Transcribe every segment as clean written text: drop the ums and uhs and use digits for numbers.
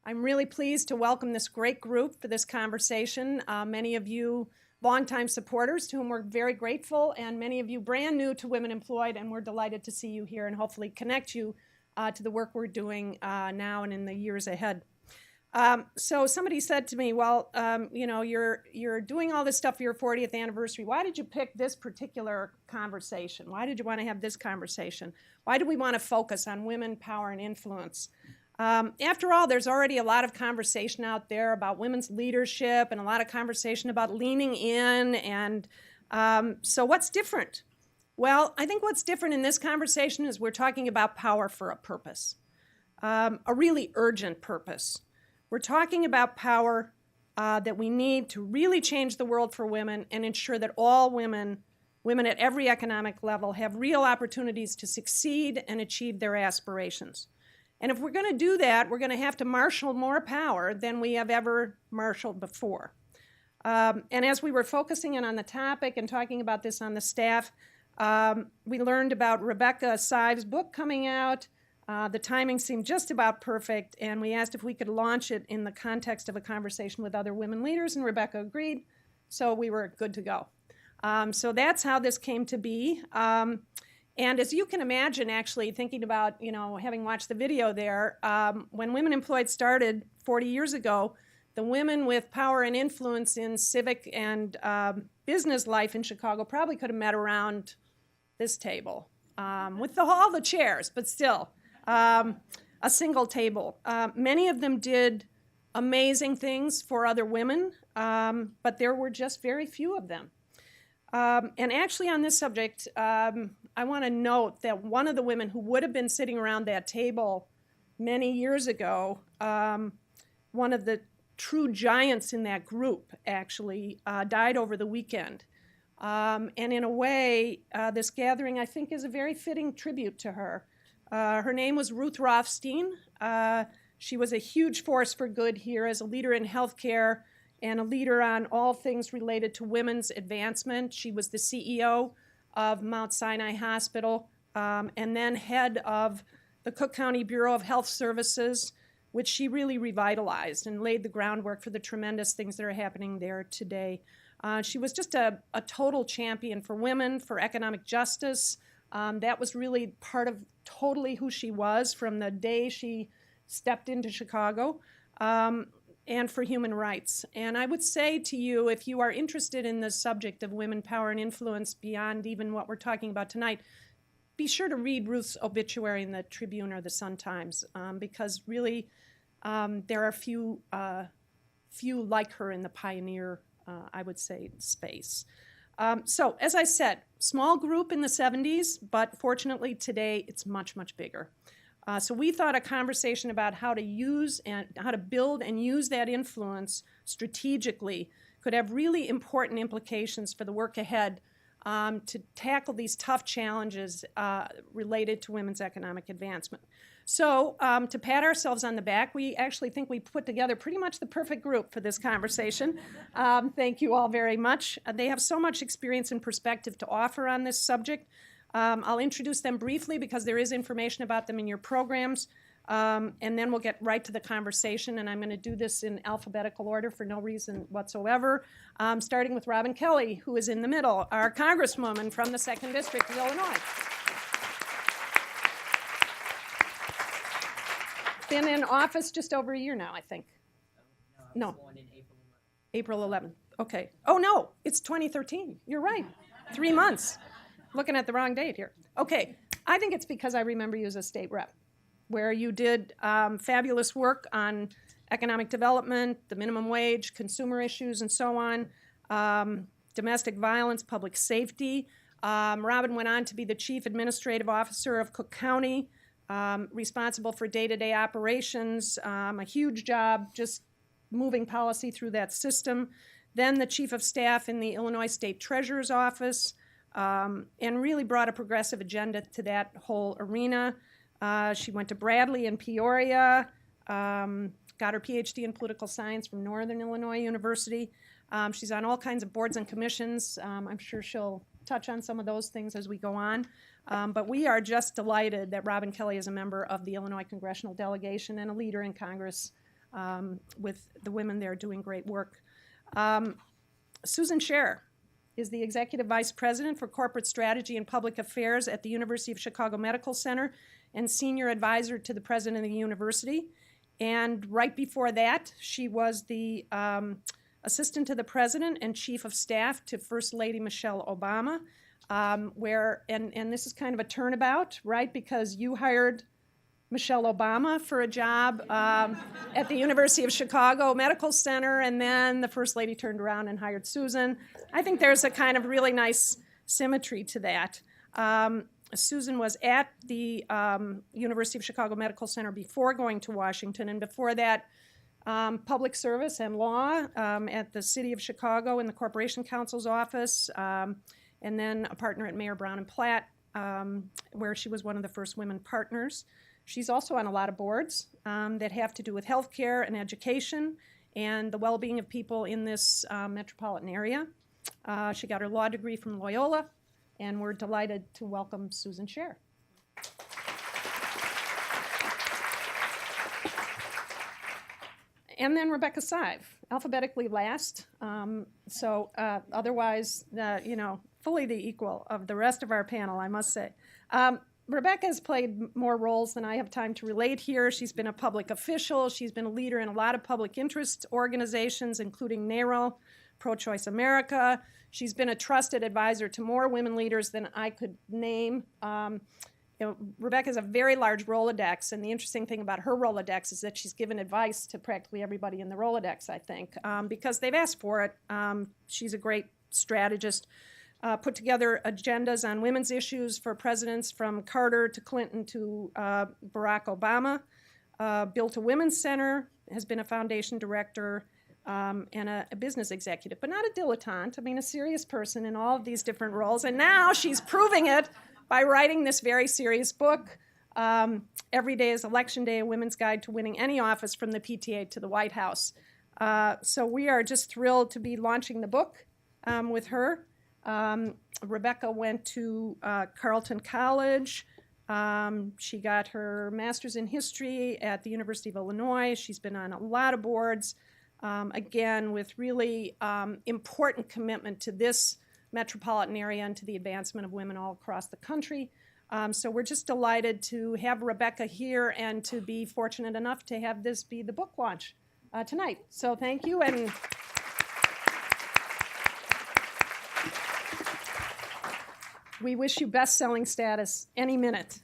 I'm really pleased to welcome this great group for this conversation. Many of you longtime supporters to whom we're very grateful, and many of you brand new to Women Employed, and we're delighted to see you here and hopefully connect you to the work we're doing now and in the years ahead. So somebody said to me, well, you know, you're doing all this stuff for your 40th anniversary. Why did you pick this particular conversation? Why did you want to have this conversation? Why do we want to focus on women, power, and influence? After all, there's already a lot of conversation out there about women's leadership and a lot of conversation about leaning in. And so what's different? Well, I think what's different in this conversation is we're talking about power for a purpose, a really urgent purpose. We're talking about power that we need to really change the world for women and ensure that all women at every economic level, have real opportunities to succeed and achieve their aspirations. And if we're going to do that, we're going to have to marshal more power than we have ever marshaled before. And as we were focusing in on the topic and talking about this on the staff, we learned about Rebecca Sive's book coming out. The timing seemed just about perfect, and we asked if we could launch it in the context of a conversation with other women leaders, and Rebecca agreed, so we were good to go. So that's how this came to be. And as you can imagine, actually, thinking about, you know, having watched the video there, when Women Employed started 40 years ago, the women with power and influence in civic and business life in Chicago probably could have met around this table with all the chairs, but still a single table. Many of them did amazing things for other women, but there were just very few of them. And actually on this subject, I want to note that one of the women who would have been sitting around that table many years ago, one of the true giants in that group actually died over the weekend. And in a way, this gathering, I think, is a very fitting tribute to her. Her name was Ruth Rothstein. She was a huge force for good here as a leader in healthcare and a leader on all things related to women's advancement. She was the CEO of Mount Sinai Hospital and then head of the Cook County Bureau of Health Services, which she really revitalized and laid the groundwork for the tremendous things that are happening there today. She was just a total champion for women, for economic justice. That was really part of totally who she was from the day she stepped into Chicago. And for human rights. And I would say to you, if you are interested in the subject of women, power, and influence beyond even what we're talking about tonight, be sure to read Ruth's obituary in the Tribune or the Sun-Times, because really there are few like her in the pioneer, I would say, space. So as I said, small group in the 70s, but fortunately today it's much, much bigger. So we thought a conversation about how to use and how to build and use that influence strategically could have really important implications for the work ahead to tackle these tough challenges related to women's economic advancement. So to pat ourselves on the back, we actually think we put together pretty much the perfect group for this conversation. Thank you all very much. They have so much experience and perspective to offer on this subject. I'll introduce them briefly because there is information about them in your programs, and then we'll get right to the conversation, and I'm going to do this in alphabetical order for no reason whatsoever, starting with Robin Kelly, who is in the middle, our Congresswoman from the 2nd District of Illinois. Been in office just over a year now, I think. No, I was born in April 11th. Okay. Oh, no, it's 2013. You're right. 3 months. Looking at the wrong date here. Okay, I think it's because I remember you as a state rep, where you did fabulous work on economic development, the minimum wage, consumer issues, and so on, domestic violence, public safety. Robin went on to be the Chief Administrative Officer of Cook County, responsible for day-to-day operations, a huge job just moving policy through that system. Then the Chief of Staff in the Illinois State Treasurer's Office, and really brought a progressive agenda to that whole arena. She went to Bradley in Peoria, got her PhD in political science from Northern Illinois University. She's on all kinds of boards and commissions. I'm sure she'll touch on some of those things as we go on. But we are just delighted that Robin Kelly is a member of the Illinois Congressional Delegation and a leader in Congress with the women there doing great work. Susan Scherer is the Executive Vice President for Corporate Strategy and Public Affairs at the University of Chicago Medical Center and Senior Advisor to the President of the University. And right before that, she was the Assistant to the President and Chief of Staff to First Lady Michelle Obama, and this is kind of a turnabout, right? Because you hired Michelle Obama for a job at the University of Chicago Medical Center, and then the First Lady turned around and hired Susan. I think there's a kind of really nice symmetry to that. Susan was at the University of Chicago Medical Center before going to Washington, and before that, public service and law at the City of Chicago in the Corporation Counsel's office, and then a partner at Mayer Brown and Platt, where she was one of the first women partners. She's also on a lot of boards that have to do with healthcare and education and the well-being of people in this metropolitan area. She got her law degree from Loyola, and we're delighted to welcome Susan Scherer. And then Rebecca Sive, alphabetically last, otherwise, fully the equal of the rest of our panel, I must say. Rebecca has played more roles than I have time to relate here. She's been a public official. She's been a leader in a lot of public interest organizations, including NARAL, Pro-Choice America. She's been a trusted advisor to more women leaders than I could name. Rebecca has a very large Rolodex, and the interesting thing about her Rolodex is that she's given advice to practically everybody in the Rolodex, I think, because they've asked for it. She's a great strategist. Put together agendas on women's issues for presidents from Carter to Clinton to Barack Obama. Built a women's center, has been a foundation director, and a business executive, but not a dilettante. I mean, a serious person in all of these different roles. And now she's proving it by writing this very serious book, Every Day is Election Day, A Women's Guide to Winning Any Office from the PTA to the White House. So we are just thrilled to be launching the book with her. Rebecca went to Carleton College. She got her master's in history at the University of Illinois. She's been on a lot of boards, again, with really important commitment to this metropolitan area and to the advancement of women all across the country. So we're just delighted to have Rebecca here and to be fortunate enough to have this be the book launch tonight. So thank you. And we wish you best-selling status any minute.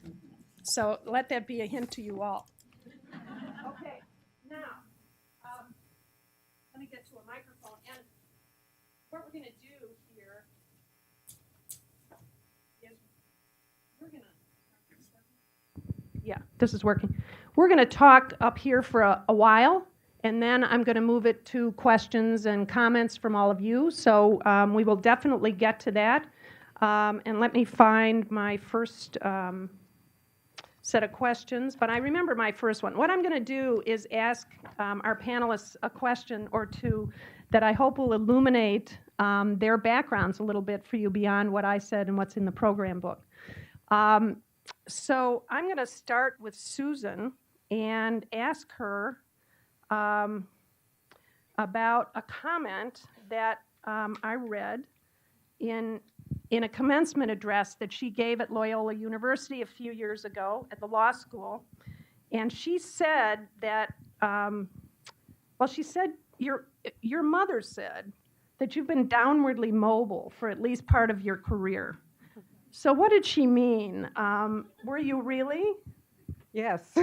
So let that be a hint to you all. Okay, now, let me get to a microphone. And what we're going to do here is we're going to... Yeah, this is working. We're going to talk up here for a while, and then I'm going to move it to questions and comments from all of you. So we will definitely get to that. And let me find my first set of questions. But I remember my first one. What I'm going to do is ask our panelists a question or two that I hope will illuminate their backgrounds a little bit for you beyond what I said and what's in the program book. So I'm going to start with Susan and ask her about a comment that I read in a commencement address that she gave at Loyola University a few years ago at the law school. And she said that, she said, your mother said that you've been downwardly mobile for at least part of your career. So what did she mean? Were you really? Yes.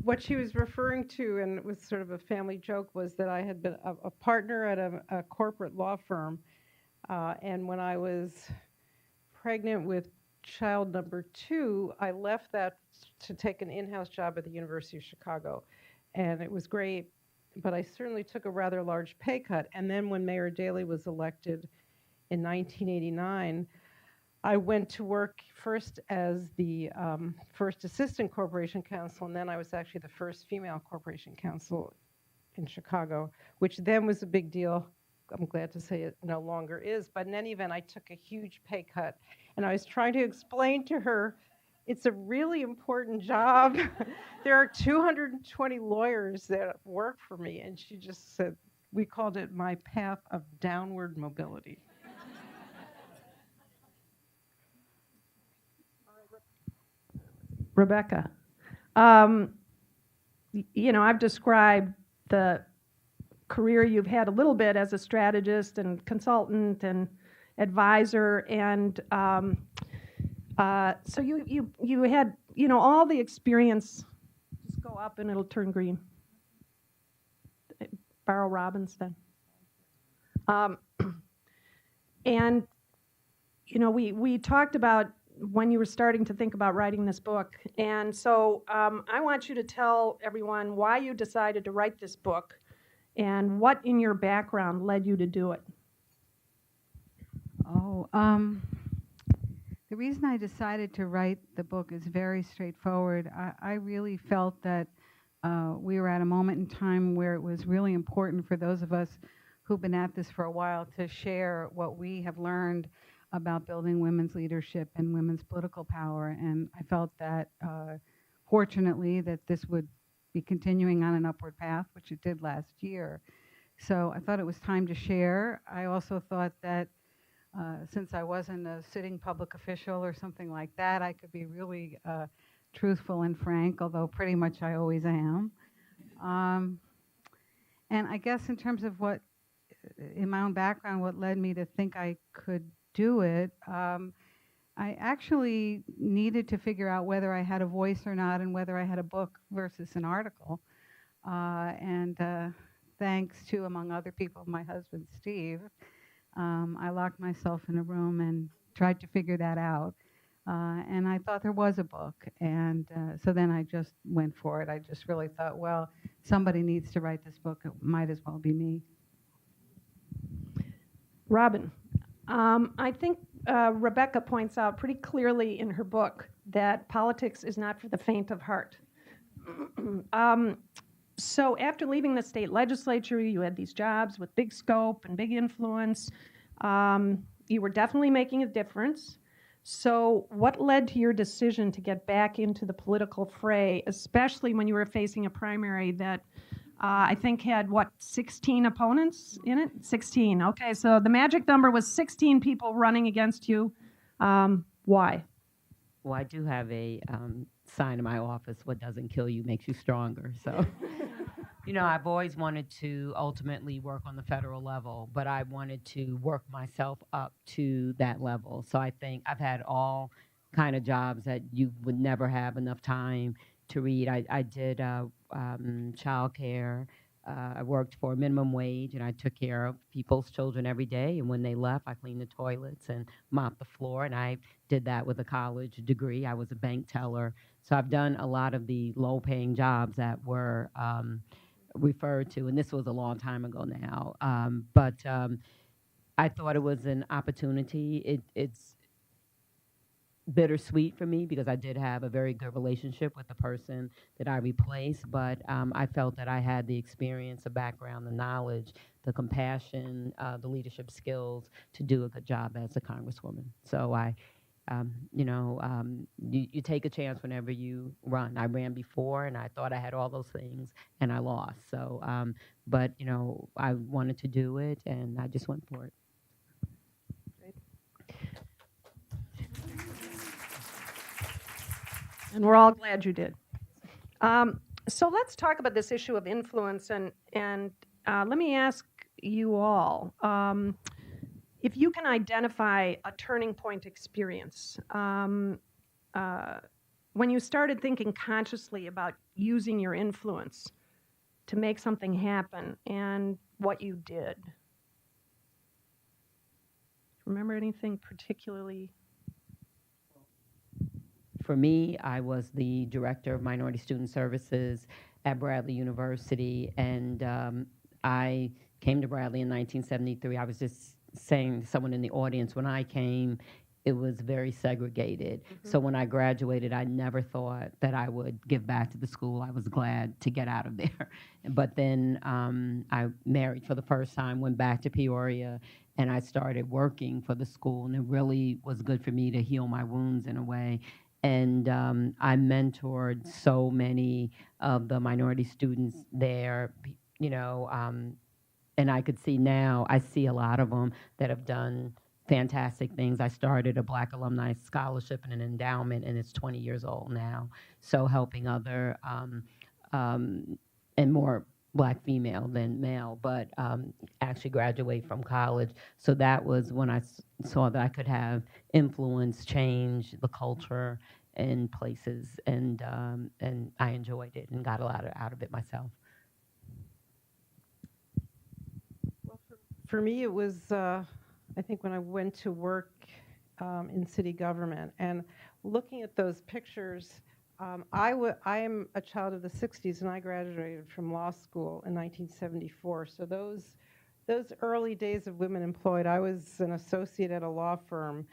What she was referring to, and it was sort of a family joke, was that I had been a partner at a corporate law firm. And when I was pregnant with child number 2, I left that to take an in-house job at the University of Chicago. And it was great, but I certainly took a rather large pay cut. And then when Mayor Daley was elected in 1989, I went to work first as the first assistant corporation counsel, and then I was actually the first female corporation counsel in Chicago, which then was a big deal. I'm glad to say it no longer is, but in any event, I took a huge pay cut, and I was trying to explain to her It's a really important job. There are 220 lawyers that work for me, and she just said, we called it my path of downward mobility. Rebecca, you know, I've described the career you've had a little bit as a strategist and consultant and advisor, and so you had, you know, all the experience. Just go up and it'll turn green. Borrow Robin's then. And you know, we talked about when you were starting to think about writing this book, and so I want you to tell everyone why you decided to write this book and what in your background led you to do it. The reason I decided to write the book is very straightforward. I really felt that we were at a moment in time where it was really important for those of us who've been at this for a while to share what we have learned about building women's leadership and women's political power. And I felt that, fortunately, that this would be continuing on an upward path, which it did last year. So I thought it was time to share. I also thought that since I wasn't a sitting public official or something like that, I could be really truthful and frank, although pretty much I always am. And I guess in terms of what, in my own background, what led me to think I could do it, I actually needed to figure out whether I had a voice or not and whether I had a book versus an article. Thanks to, among other people, my husband, Steve, I locked myself in a room and tried to figure that out. And I thought there was a book. And so then I just went for it. I just really thought, well, somebody needs to write this book. It might as well be me. Robin, I think Rebecca points out pretty clearly in her book that politics is not for the faint of heart. So after leaving the state legislature, you had these jobs with big scope and big influence. You were definitely making a difference. So what led to your decision to get back into the political fray, especially when you were facing a primary that I think had, 16 opponents in it? 16. Okay, so the magic number was 16 people running against you. Why? Well, I do have a sign in my office, what doesn't kill you makes you stronger. So, you know, I've always wanted to ultimately work on the federal level, but I wanted to work myself up to that level. So I think I've had all kind of jobs that you would never have enough time to read. I did child care. I worked for minimum wage, and I took care of people's children every day. And when they left, I cleaned the toilets and mopped the floor. And I did that with a college degree. I was a bank teller. So I've done a lot of the low-paying jobs that were referred to. And this was a long time ago now. But I thought it was an opportunity. It's bittersweet for me because I did have a very good relationship with the person that I replaced, but I felt that I had the experience, the background, the knowledge, the compassion, the leadership skills to do a good job as a congresswoman. So you take a chance whenever you run. I ran before, and I thought I had all those things, and I lost. So, but, you know, I wanted to do it, and I just went for it. And we're all glad you did. So let's talk about this issue of influence, and let me ask you all, if you can identify a turning point experience, when you started thinking consciously about using your influence to make something happen and what you did. Remember anything particularly? For me, I was the director of Minority Student Services at Bradley University, and I came to Bradley in 1973. I was just saying to someone in the audience, when I came, it was very segregated. Mm-hmm. So when I graduated, I never thought that I would give back to the school. I was glad to get out of there. But then I married for the first time, went back to Peoria, and I started working for the school, and it really was good for me to heal my wounds in a way. And I mentored so many of the minority students there, and I could see now, I see a lot of them that have done fantastic things. I started a Black Alumni Scholarship and an endowment, and it's 20 years old now. So helping other, and more Black female than male, but actually graduate from college. So that was when I saw that I could have influence, change the culture in places, and I enjoyed it and got a lot out of it myself. For me, it was, I think, when I went to work in city government and looking at those pictures. I am a child of the 60s, and I graduated from law school in 1974. So those early days of women employed, I was an associate at a law firm,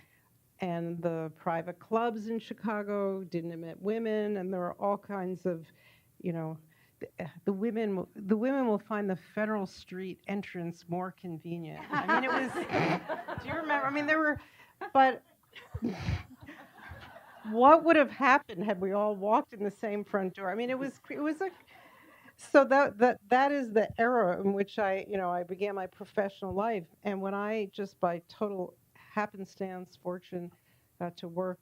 and the private clubs in Chicago didn't admit women, and there were all kinds of, the women will find the Federal Street entrance more convenient. I mean, it was. Do you remember? I mean, there were, but what would have happened had we all walked in the same front door? I mean, it was a. So that is the era in which I began my professional life, and when I just by total happenstance, fortune, got to work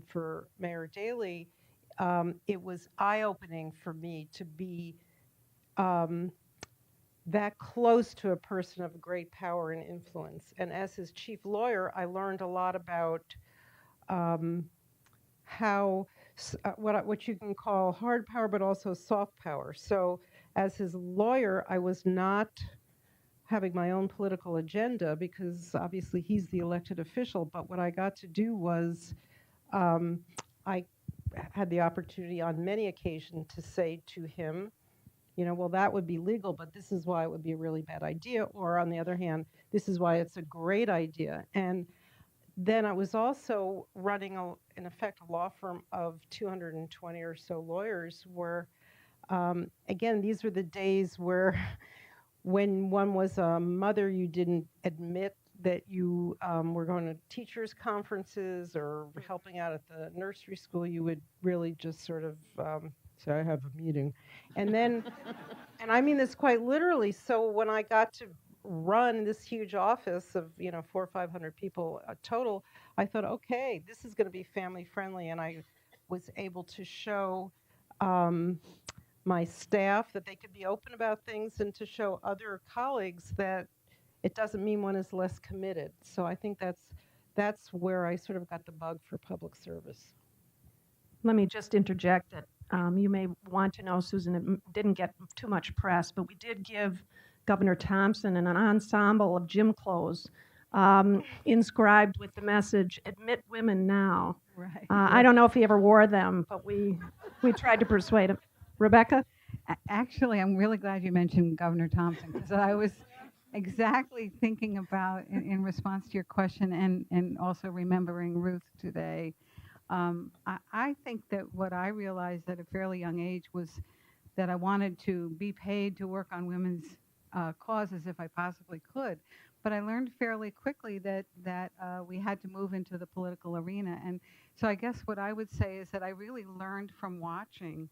for Mayor Daley. It was eye-opening for me to be that close to a person of great power and influence. And as his chief lawyer, I learned a lot about how what you can call hard power, but also soft power. So as his lawyer, I was not having my own political agenda because obviously he's the elected official. But what I got to do was I had the opportunity on many occasions to say to him, well, that would be legal, but this is why it would be a really bad idea. Or on the other hand, this is why it's a great idea. And then I was also running, in effect, a law firm of 220 or so lawyers where, again, these were the days where when one was a mother, you didn't admit that you were going to teachers' conferences or helping out at the nursery school. You would really just sort of say, I have a meeting. And then, and I mean this quite literally, so when I got to run this huge office of 400 or 500 people total, I thought, okay, this is going to be family friendly, and I was able to show my staff that they could be open about things, and to show other colleagues that it doesn't mean one is less committed. So I think that's where I sort of got the bug for public service. Let me just interject that you may want to know, Susan, it didn't get too much press, but we did give Governor Thompson an ensemble of gym clothes inscribed with the message, admit women now. Right. I don't know if he ever wore them, but we tried to persuade him. Rebecca? Actually, I'm really glad you mentioned Governor Thompson, because I was exactly thinking about, in response to your question, and also remembering Ruth today. I think that what I realized at a fairly young age was that I wanted to be paid to work on women's causes if I possibly could. But I learned fairly quickly that we had to move into the political arena. And so I guess what I would say is that I really learned from watching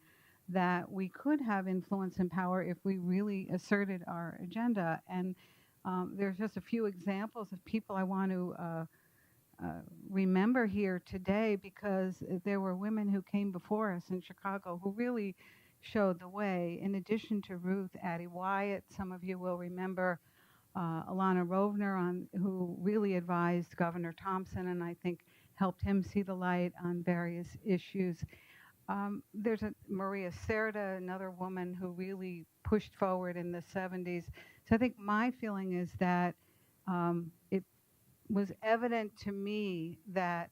that we could have influence and power if we really asserted our agenda. And there's just a few examples of people I want to remember here today, because there were women who came before us in Chicago who really showed the way. In addition to Ruth, Addie Wyatt, some of you will remember Alana Rovner, who really advised Governor Thompson and I think helped him see the light on various issues. There's Maria Cerda, another woman who really pushed forward in the 70s. So I think my feeling is that it was evident to me that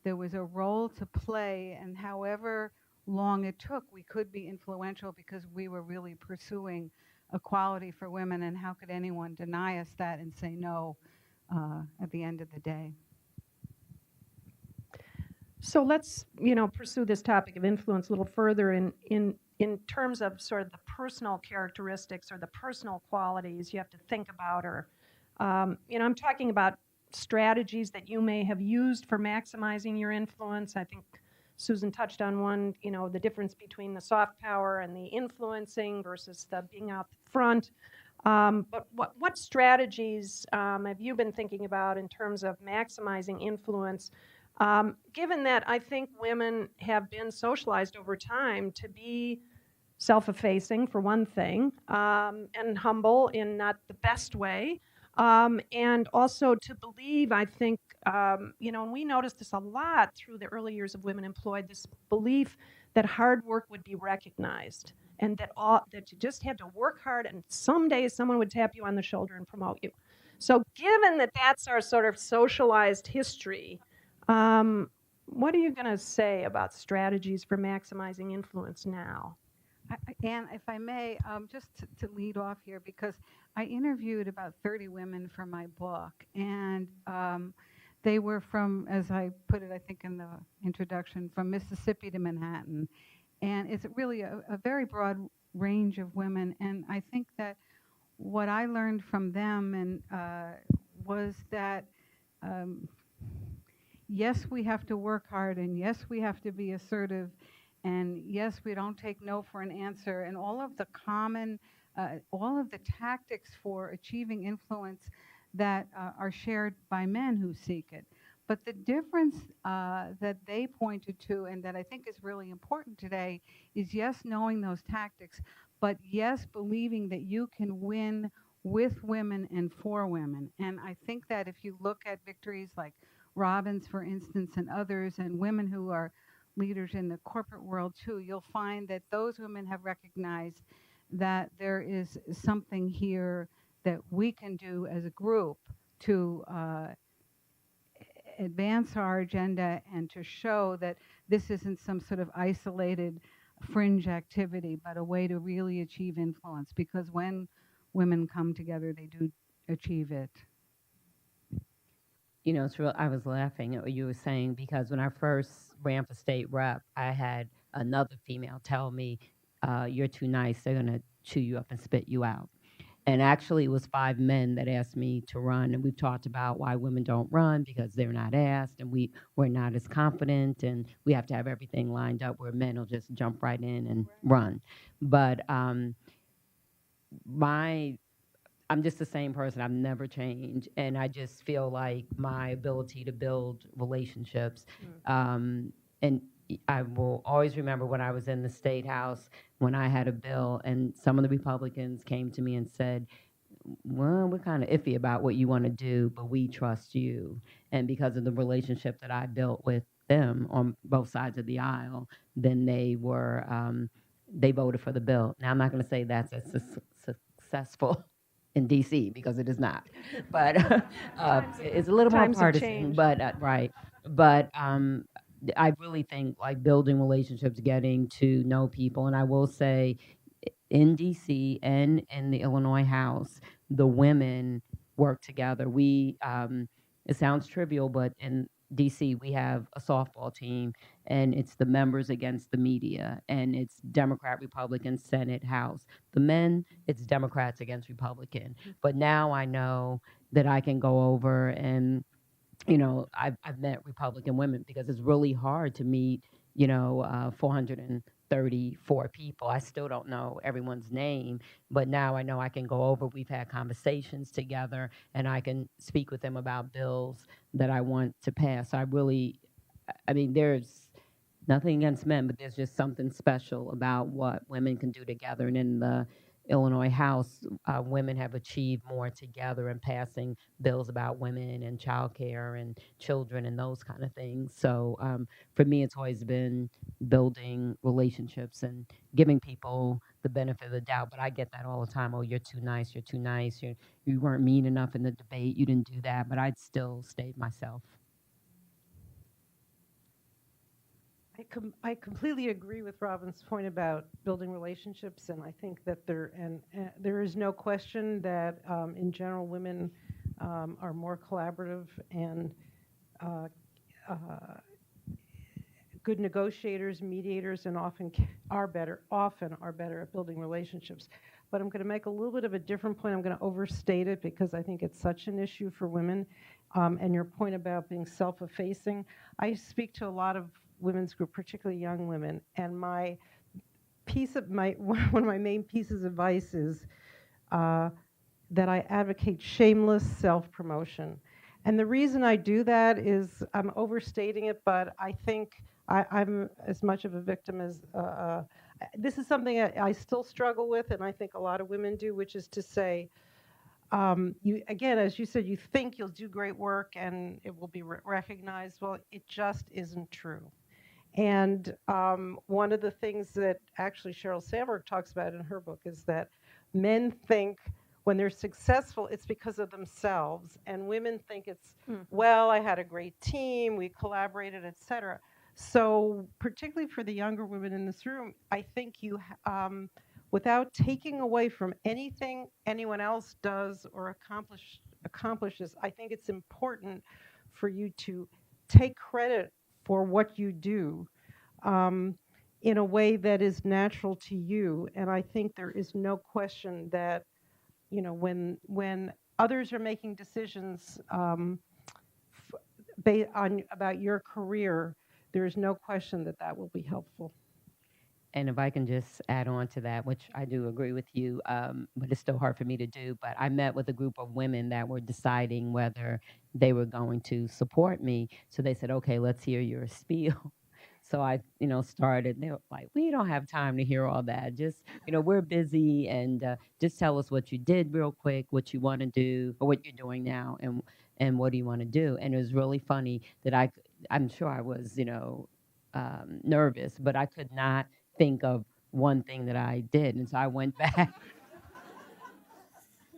there was a role to play, and however long it took, we could be influential because we were really pursuing equality for women, and how could anyone deny us that and say no at the end of the day? So let's, pursue this topic of influence a little further in terms of sort of the personal characteristics or the personal qualities you have to think about, or, I'm talking about strategies that you may have used for maximizing your influence. I think Susan touched on one, the difference between the soft power and the influencing versus the being out front. But what strategies have you been thinking about in terms of maximizing influence, given that I think women have been socialized over time to be self-effacing, for one thing, and humble in not the best way, and also to believe, I think, and we noticed this a lot through the early years of Women Employed, this belief that hard work would be recognized and that you just had to work hard and someday someone would tap you on the shoulder and promote you. So given that that's our sort of socialized history, what are you going to say about strategies for maximizing influence now? Anne, if I may, just to lead off here, because I interviewed about 30 women for my book, and they were from, as I put it, I think in the introduction, from Mississippi to Manhattan. And it's really a very broad range of women. And I think that what I learned from them was that, yes, we have to work hard, and yes, we have to be assertive, and yes, we don't take no for an answer, and all of the tactics for achieving influence that are shared by men who seek it. But the difference that they pointed to, and that I think is really important today, is yes, knowing those tactics, but yes, believing that you can win with women and for women. And I think that if you look at victories like Robbins, for instance, and others, and women who are leaders in the corporate world too, you'll find that those women have recognized that there is something here that we can do as a group to advance our agenda and to show that this isn't some sort of isolated fringe activity, but a way to really achieve influence. Because when women come together, they do achieve it. It's real. I was laughing at what you were saying because when I first ran for state rep, I had another female tell me, "You're too nice. They're gonna chew you up and spit you out." And actually, it was 5 men that asked me to run, and we've talked about why women don't run because they're not asked, and we're not as confident, and we have to have everything lined up where men will just jump right in and run. But I'm just the same person. I've never changed, and I just feel like my ability to build relationships, and I will always remember when I was in the State House when I had a bill and some of the Republicans came to me and said, "Well, we're kind of iffy about what you want to do, but we trust you." And because of the relationship that I built with them on both sides of the aisle, then they voted for the bill. Now, I'm not going to say that's as successful in D.C. because it is not, but it's a little more partisan. But right, but I really think like building relationships, getting to know people, and I will say, in D.C. and in the Illinois House, the women work together. It sounds trivial, but in D.C. we have a softball team, and it's the members against the media, and it's Democrat, Republican, Senate, House. The men, it's Democrats against Republican. But now I know that I can go over and, I've met Republican women because it's really hard to meet, 434 people. I still don't know everyone's name, but now I know I can go over. We've had conversations together, and I can speak with them about bills that I want to pass. There's nothing against men, but there's just something special about what women can do together. And in the Illinois House, women have achieved more together in passing bills about women and childcare and children and those kind of things. So for me, it's always been building relationships and giving people the benefit of the doubt. But I get that all the time. "Oh, you're too nice. You're too nice. You weren't mean enough in the debate. You didn't do that." But I'd still stay myself. I completely agree with Robin's point about building relationships, and I think that there is no question that in general women are more collaborative and good negotiators, mediators, and often are better at building relationships. But I'm going to make a little bit of a different point. I'm going to overstate it because I think it's such an issue for women. And your point about being self-effacing, I speak to a lot of women's group, particularly young women, and my one of my main pieces of advice is that I advocate shameless self-promotion. And the reason I do that is I'm overstating it, but I think I'm as much of a victim as this is something I still struggle with, and I think a lot of women do, which is to say, you again, as you said, you think you'll do great work and it will be recognized. Well, it just isn't true. And one of the things that actually Sheryl Sandberg talks about in her book is that men think when they're successful, it's because of themselves, and women think it's, well, I had a great team, we collaborated, etc. So particularly for the younger women in this room, I think you, without taking away from anything anyone else does or accomplishes, I think it's important for you to take credit for what you do in a way that is natural to you. And I think there is no question that, you know, when others are making decisions about your career, there is no question that that will be helpful. And if I can just add on to that, which I do agree with you, but it's still hard for me to do. But I met with a group of women that were deciding whether they were going to support me. So they said, okay, let's hear your spiel. So I, started. They were like, we don't have time to hear all that. Just, we're busy, and just tell us what you did real quick, what you want to do, or what you're doing now, and what do you want to do. And it was really funny that I'm sure I was, nervous, but I could not think of one thing that I did. And so I went back.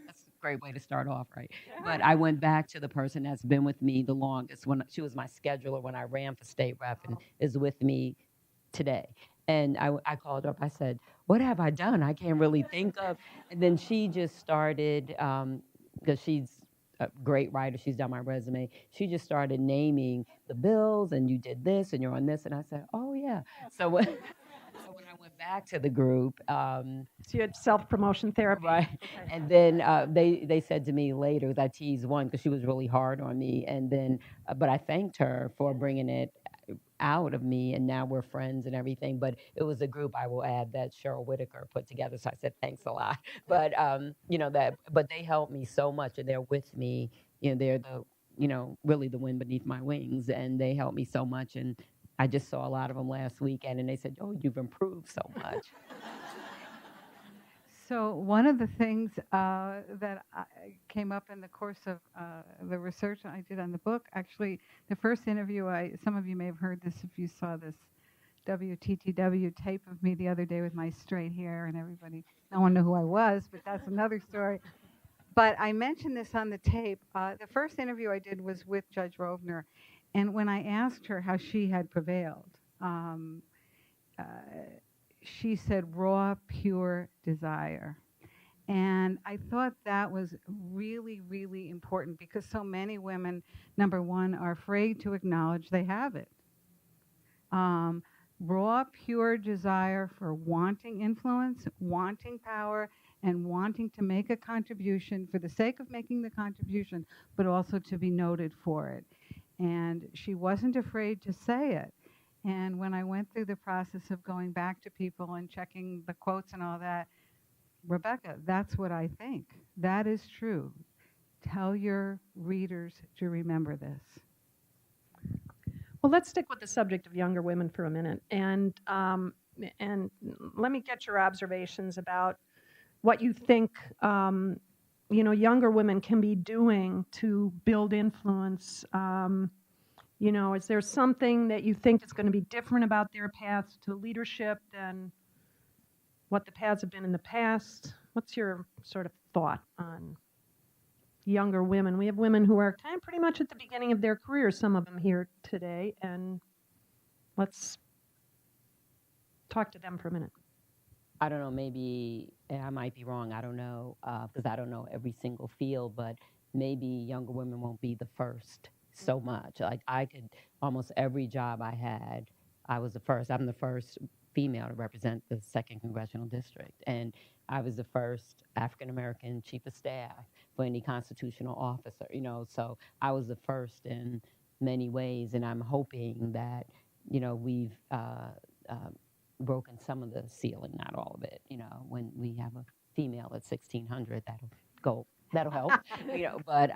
That's a great way to start off, right? But I went back to the person that's been with me the longest. When she was my scheduler when I ran for state rep and is with me today. And I called her up. I said, what have I done? I can't really think of. And then she just started, because she's a great writer. She's done my resume. She just started naming the bills, and you did this, and you're on this. And I said, oh, yeah. So when I went back to the group, So you had self-promotion therapy. right, Okay. and then they said to me later that I teased one because she was really hard on me, and then but I thanked her for bringing it out of me, and now we're friends and everything. But it was a group, I will add, that Cheryl Whitaker put together. So I said thanks a lot. But but they helped me so much, and they're with me. They're the really the wind beneath my wings, and they helped me so much. And I just saw a lot of them last weekend, and they said, oh, you've improved so much. So one of the things that came up in the course of the research I did on the book, actually, the first interview, some of you may have heard this if you saw this WTTW tape of me the other day with my straight hair and everybody, no one knew who I was, but that's another story. But I mentioned this on the tape. The first interview I did was with Judge Rovner, and when I asked her how she had prevailed, she said raw, pure desire. And I thought that was really, really important because so many women, number one, are afraid to acknowledge they have it. Raw, pure desire for wanting influence, wanting power, and wanting to make a contribution for the sake of making the contribution, but also to be noted for it. And she wasn't afraid to say it. And when I went through the process of going back to people and checking the quotes and all that, Rebecca, that's what I think. That is true. Tell your readers to remember this. Well, let's stick with the subject of younger women for a minute, and let me get your observations about what you think younger women can be doing to build influence. Is there something that you think is going to be different about their paths to leadership than what the paths have been in the past? What's your sort of thought on younger women? We have women who are kind of pretty much at the beginning of their careers, some of them here today, and let's talk to them for a minute. I don't know, maybe I might be wrong. I don't know, because I don't know every single field, but maybe younger women won't be the first so much. Like I could, almost every job I had, I was the first. I'm the first female to represent the 2nd Congressional District. And I was the first African-American chief of staff for any constitutional officer, so I was the first in many ways. And I'm hoping that, you know, we've broken some of the ceiling, not all of it. You know, when we have a female at 1,600, that'll help. You know, but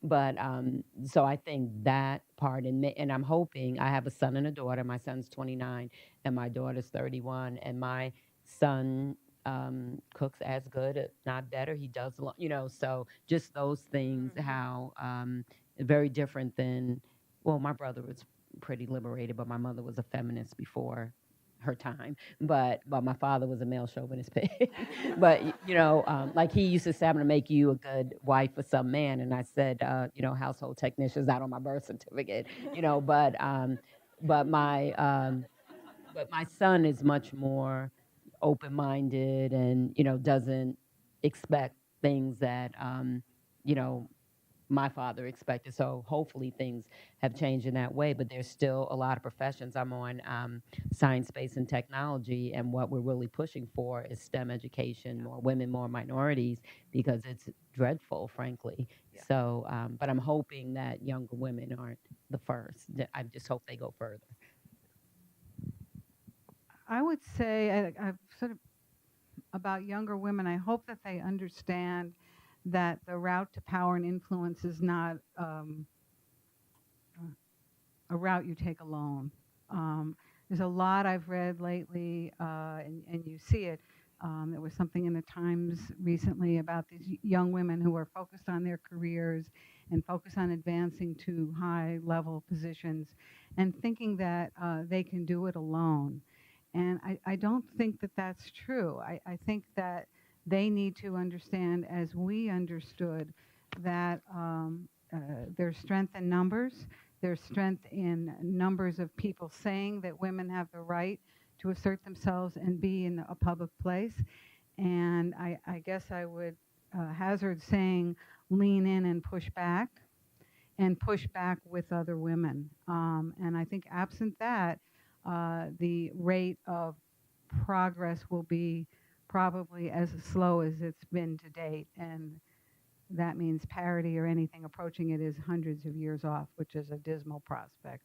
but so I think that part, and I'm hoping, I have a son and a daughter. My son's 29 and my daughter's 31, and my son cooks as good, if not better. He does, you know, so just those things, how very different than, well, my brother was pretty liberated, but my mother was a feminist before her time, but my father was a male chauvinist pig. But you know, like he used to say, I'm going to make you a good wife for some man, and I said, you know, household technician's not on my birth certificate, you know, but my son is much more open-minded, and you know, doesn't expect things that you know, my father expected. So hopefully things have changed in that way, but there's still a lot of professions. I'm on science, space, and technology, and what we're really pushing for is STEM education, more women, more minorities, because it's dreadful, frankly. Yeah. So, but I'm hoping that younger women aren't the first. I just hope they go further. I would say, I've sort of, about younger women, I hope that they understand that the route to power and influence is not a route you take alone. There's a lot I've read lately, and you see it. There was something in the Times recently about these young women who are focused on their careers and focused on advancing to high-level positions and thinking that they can do it alone. And I don't think that that's true. I think that they need to understand, as we understood, that there's strength in numbers. There's strength in numbers of people saying that women have the right to assert themselves and be in a public place. And I guess I would hazard saying lean in and push back with other women. And I think absent that, the rate of progress will be probably as slow as it's been to date, and that means parity or anything approaching it is hundreds of years off, which is a dismal prospect.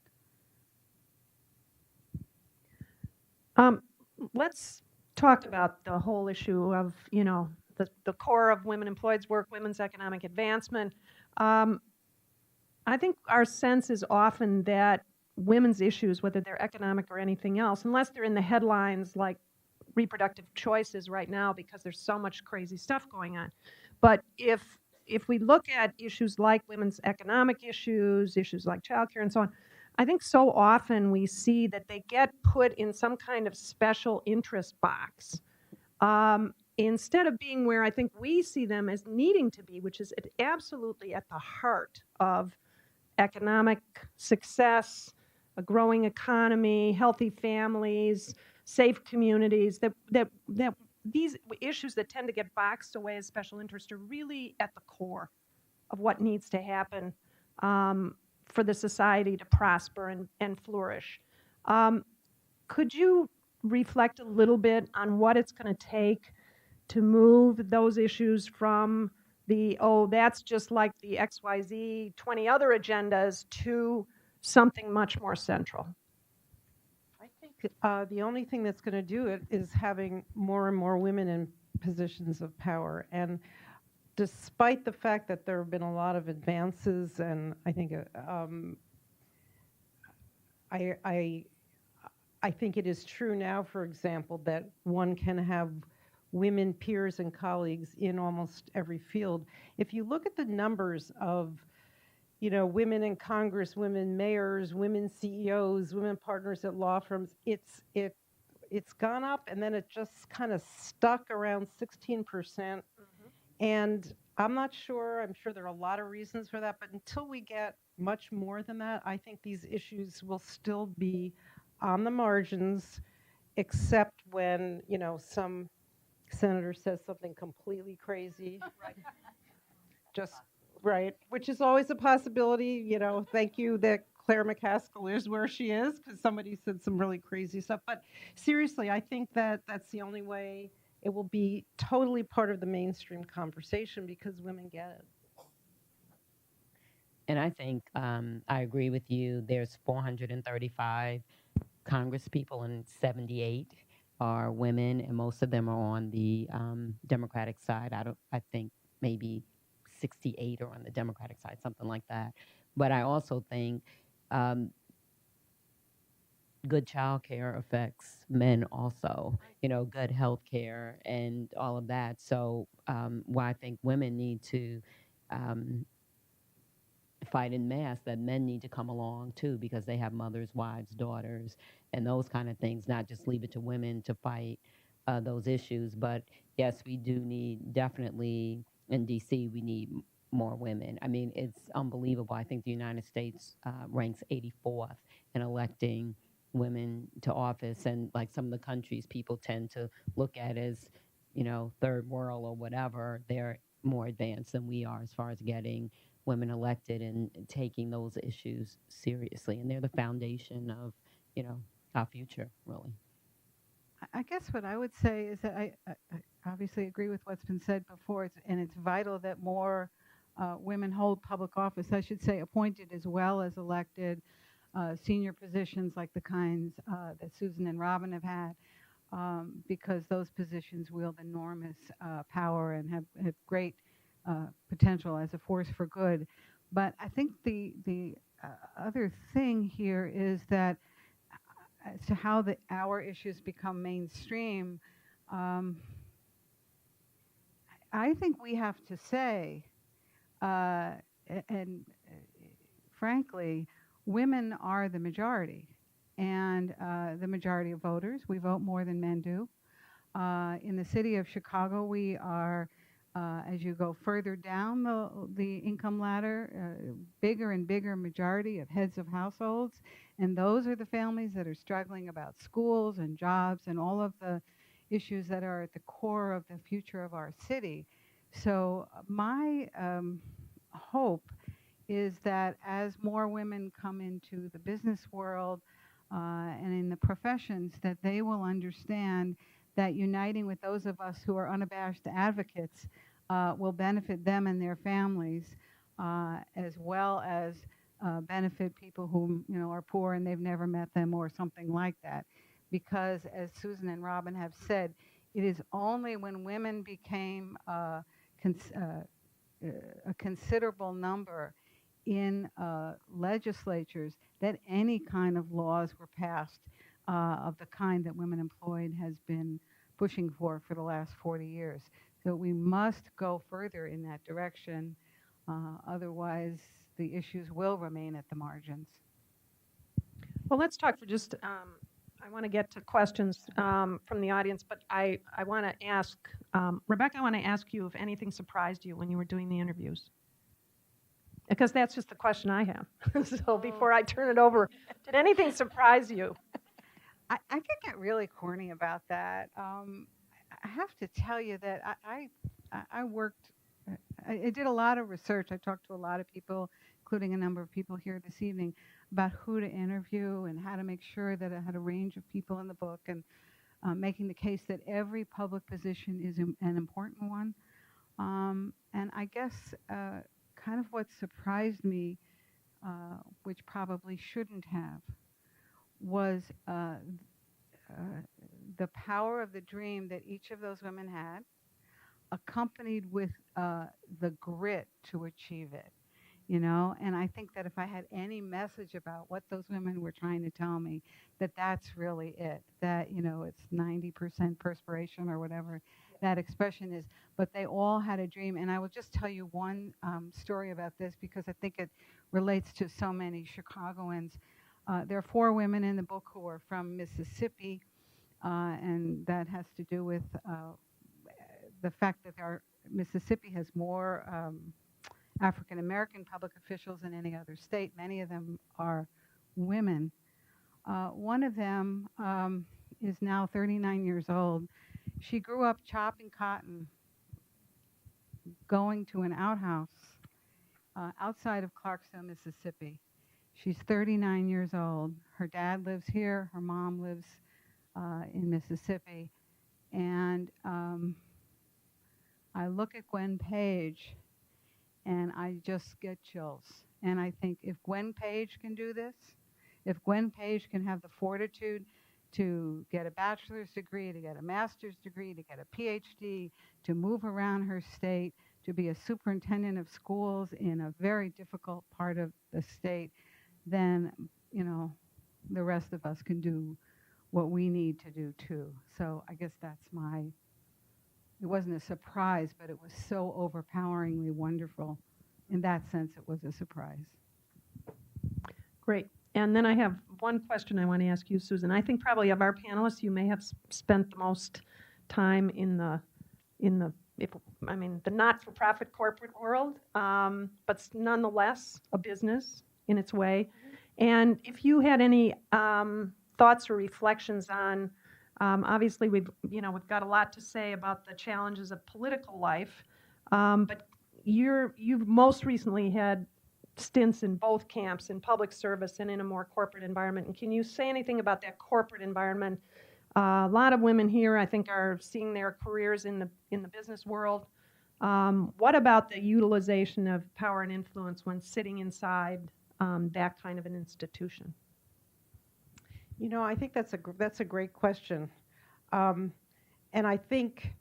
Let's talk about the whole issue of, you know, the core of Women Employed's work, women's economic advancement. I think our sense is often that women's issues, whether they're economic or anything else, unless they're in the headlines like reproductive choices right now because there's so much crazy stuff going on. But if we look at issues like women's economic issues, issues like childcare and so on, I think so often we see that they get put in some kind of special interest box instead of being where I think we see them as needing to be, which is absolutely at the heart of economic success, a growing economy, healthy families, safe communities, that these issues that tend to get boxed away as special interest are really at the core of what needs to happen for the society to prosper and flourish. Could you reflect a little bit on what it's going to take to move those issues from the, oh, that's just like the XYZ 20 other agendas, to something much more central? I think the only thing that's going to do it is having more and more women in positions of power. And despite the fact that there have been a lot of advances, and I think I think it is true now, for example, that one can have women peers and colleagues in almost every field. If you look at the numbers of, you know, women in Congress, women mayors, women CEOs, women partners at law firms, it's gone up, and then it just kind of stuck around 16%. Mm-hmm. And I'm not sure, I'm sure there are a lot of reasons for that, but until we get much more than that, I think these issues will still be on the margins, except when, you know, some senator says something completely crazy. Right. Just right, which is always a possibility. You know, thank you that Claire McCaskill is where she is, because somebody said some really crazy stuff. But seriously, I think that that's the only way it will be totally part of the mainstream conversation, because women get it. And I think I agree with you. There's 435 Congress people and 78 are women, and most of them are on the Democratic side. I think maybe 68 are on the Democratic side, something like that. But I also think good child care affects men also, good health care and all of that. So why I think women need to um, fight in mass, that men need to come along too, because they have mothers, wives, daughters, and those kind of things, not just leave it to women to fight those issues. But yes, we do need, definitely in DC, we need more women. I mean, it's unbelievable. I think the United States ranks 84th in electing women to office, and like some of the countries people tend to look at as, third world or whatever, they're more advanced than we are as far as getting women elected and taking those issues seriously. And they're the foundation of, our future, really. I guess what I would say is that I obviously agree with what's been said before, and it's vital that more women hold public office. I should say appointed as well as elected, senior positions like the kinds that Susan and Robin have had, because those positions wield enormous power and have great potential as a force for good. But I think the other thing here is that as to how our issues become mainstream, I think we have to say, and frankly, women are the majority, and the majority of voters. We vote more than men do. In the city of Chicago, we are, as you go further down the income ladder, bigger and bigger majority of heads of households, and those are the families that are struggling about schools and jobs and all of the issues that are at the core of the future of our city. So my hope is that as more women come into the business world and in the professions, that they will understand that uniting with those of us who are unabashed advocates will benefit them and their families, as well as benefit people who are poor and they've never met them or something like that. Because as Susan and Robin have said, it is only when women became a considerable number in legislatures that any kind of laws were passed of the kind that Women Employed has been pushing for the last 40 years. So we must go further in that direction. Otherwise, the issues will remain at the margins. Well, let's talk for just, I want to get to questions from the audience, but I want to ask, Rebecca, I want to ask you if anything surprised you when you were doing the interviews. Because that's just the question I have. So before I turn it over, did anything surprise you? I can get really corny about that. I have to tell you that I worked, I did a lot of research. I talked to a lot of people, including a number of people here this evening, about who to interview and how to make sure that I had a range of people in the book, and making the case that every public position is an important one. And I guess kind of what surprised me, which probably shouldn't have, was the power of the dream that each of those women had, accompanied with the grit to achieve it. And I think that if I had any message about what those women were trying to tell me, that's really it. That, it's 90% perspiration or whatever that expression is. But they all had a dream. And I will just tell you one story about this, because I think it relates to so many Chicagoans. There are 4 women in the book who are from Mississippi, and that has to do with the fact that Mississippi has more African American public officials than any other state. Many of them are women. One of them is now 39 years old. She grew up chopping cotton, going to an outhouse outside of Clarksville, Mississippi. She's 39 years old. Her dad lives here. Her mom lives in Mississippi. And I look at Gwen Page, and I just get chills. And I think if Gwen Page can do this, if Gwen Page can have the fortitude to get a bachelor's degree, to get a master's degree, to get a PhD, to move around her state, to be a superintendent of schools in a very difficult part of the state, then, you know, the rest of us can do what we need to do too. So I guess that's it wasn't a surprise, but it was so overpoweringly wonderful. In that sense, it was a surprise. Great. And then I have one question I want to ask you, Susan. I think probably of our panelists, you may have spent the most time in the not-for-profit corporate world, but nonetheless a business in its way. And if you had any thoughts or reflections on, obviously we've got a lot to say about the challenges of political life, but you've most recently had stints in both camps, in public service and in a more corporate environment. And can you say anything about that corporate environment? A lot of women here, I think, are seeing their careers in the business world. What about the utilization of power and influence when sitting inside that kind of an institution? You know, I think that's a great question, and I think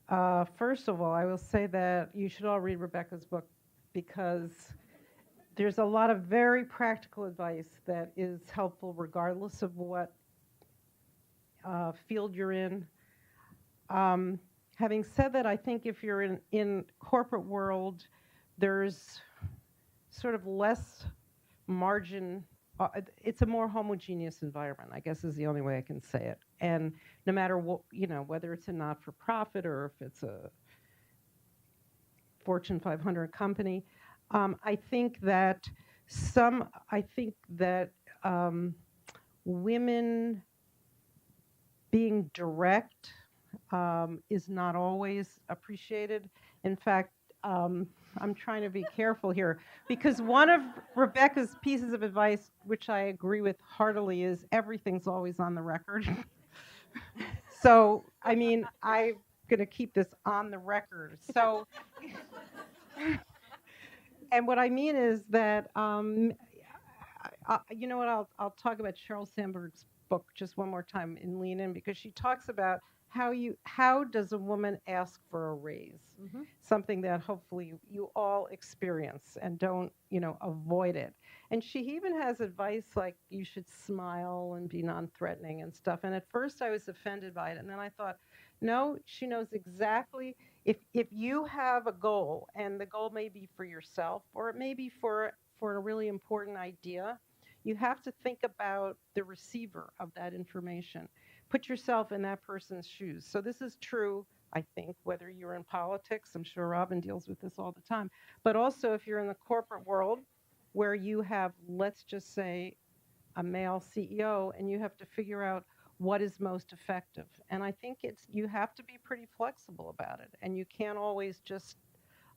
first of all, I will say that you should all read Rebecca's book, because there's a lot of very practical advice that is helpful regardless of what field you're in. Having said that, I think if you're in corporate world, there's sort of less margin. It's a more homogeneous environment, I guess is the only way I can say it. And no matter what, whether it's a not-for-profit or if it's a Fortune 500 company, I think that women being direct is not always appreciated. In fact, I'm trying to be careful here, because one of Rebecca's pieces of advice, which I agree with heartily, is everything's always on the record. So, I mean, I'm going to keep this on the record. So, and what I mean is that, you know what, I'll talk about Sheryl Sandberg's book just one more time in Lean In, because she talks about how does a woman ask for a raise? Mm-hmm. Something that hopefully you all experience and don't, avoid it. And she even has advice like you should smile and be non-threatening and stuff. And at first I was offended by it. And then I thought, no, she knows exactly, if you have a goal, and the goal may be for yourself or it may be for a really important idea, you have to think about the receiver of that information. Put yourself in that person's shoes. So this is true, I think, whether you're in politics. I'm sure Robin deals with this all the time. But also if you're in the corporate world where you have, let's just say, a male CEO, and you have to figure out what is most effective. And I think you have to be pretty flexible about it. And you can't always just,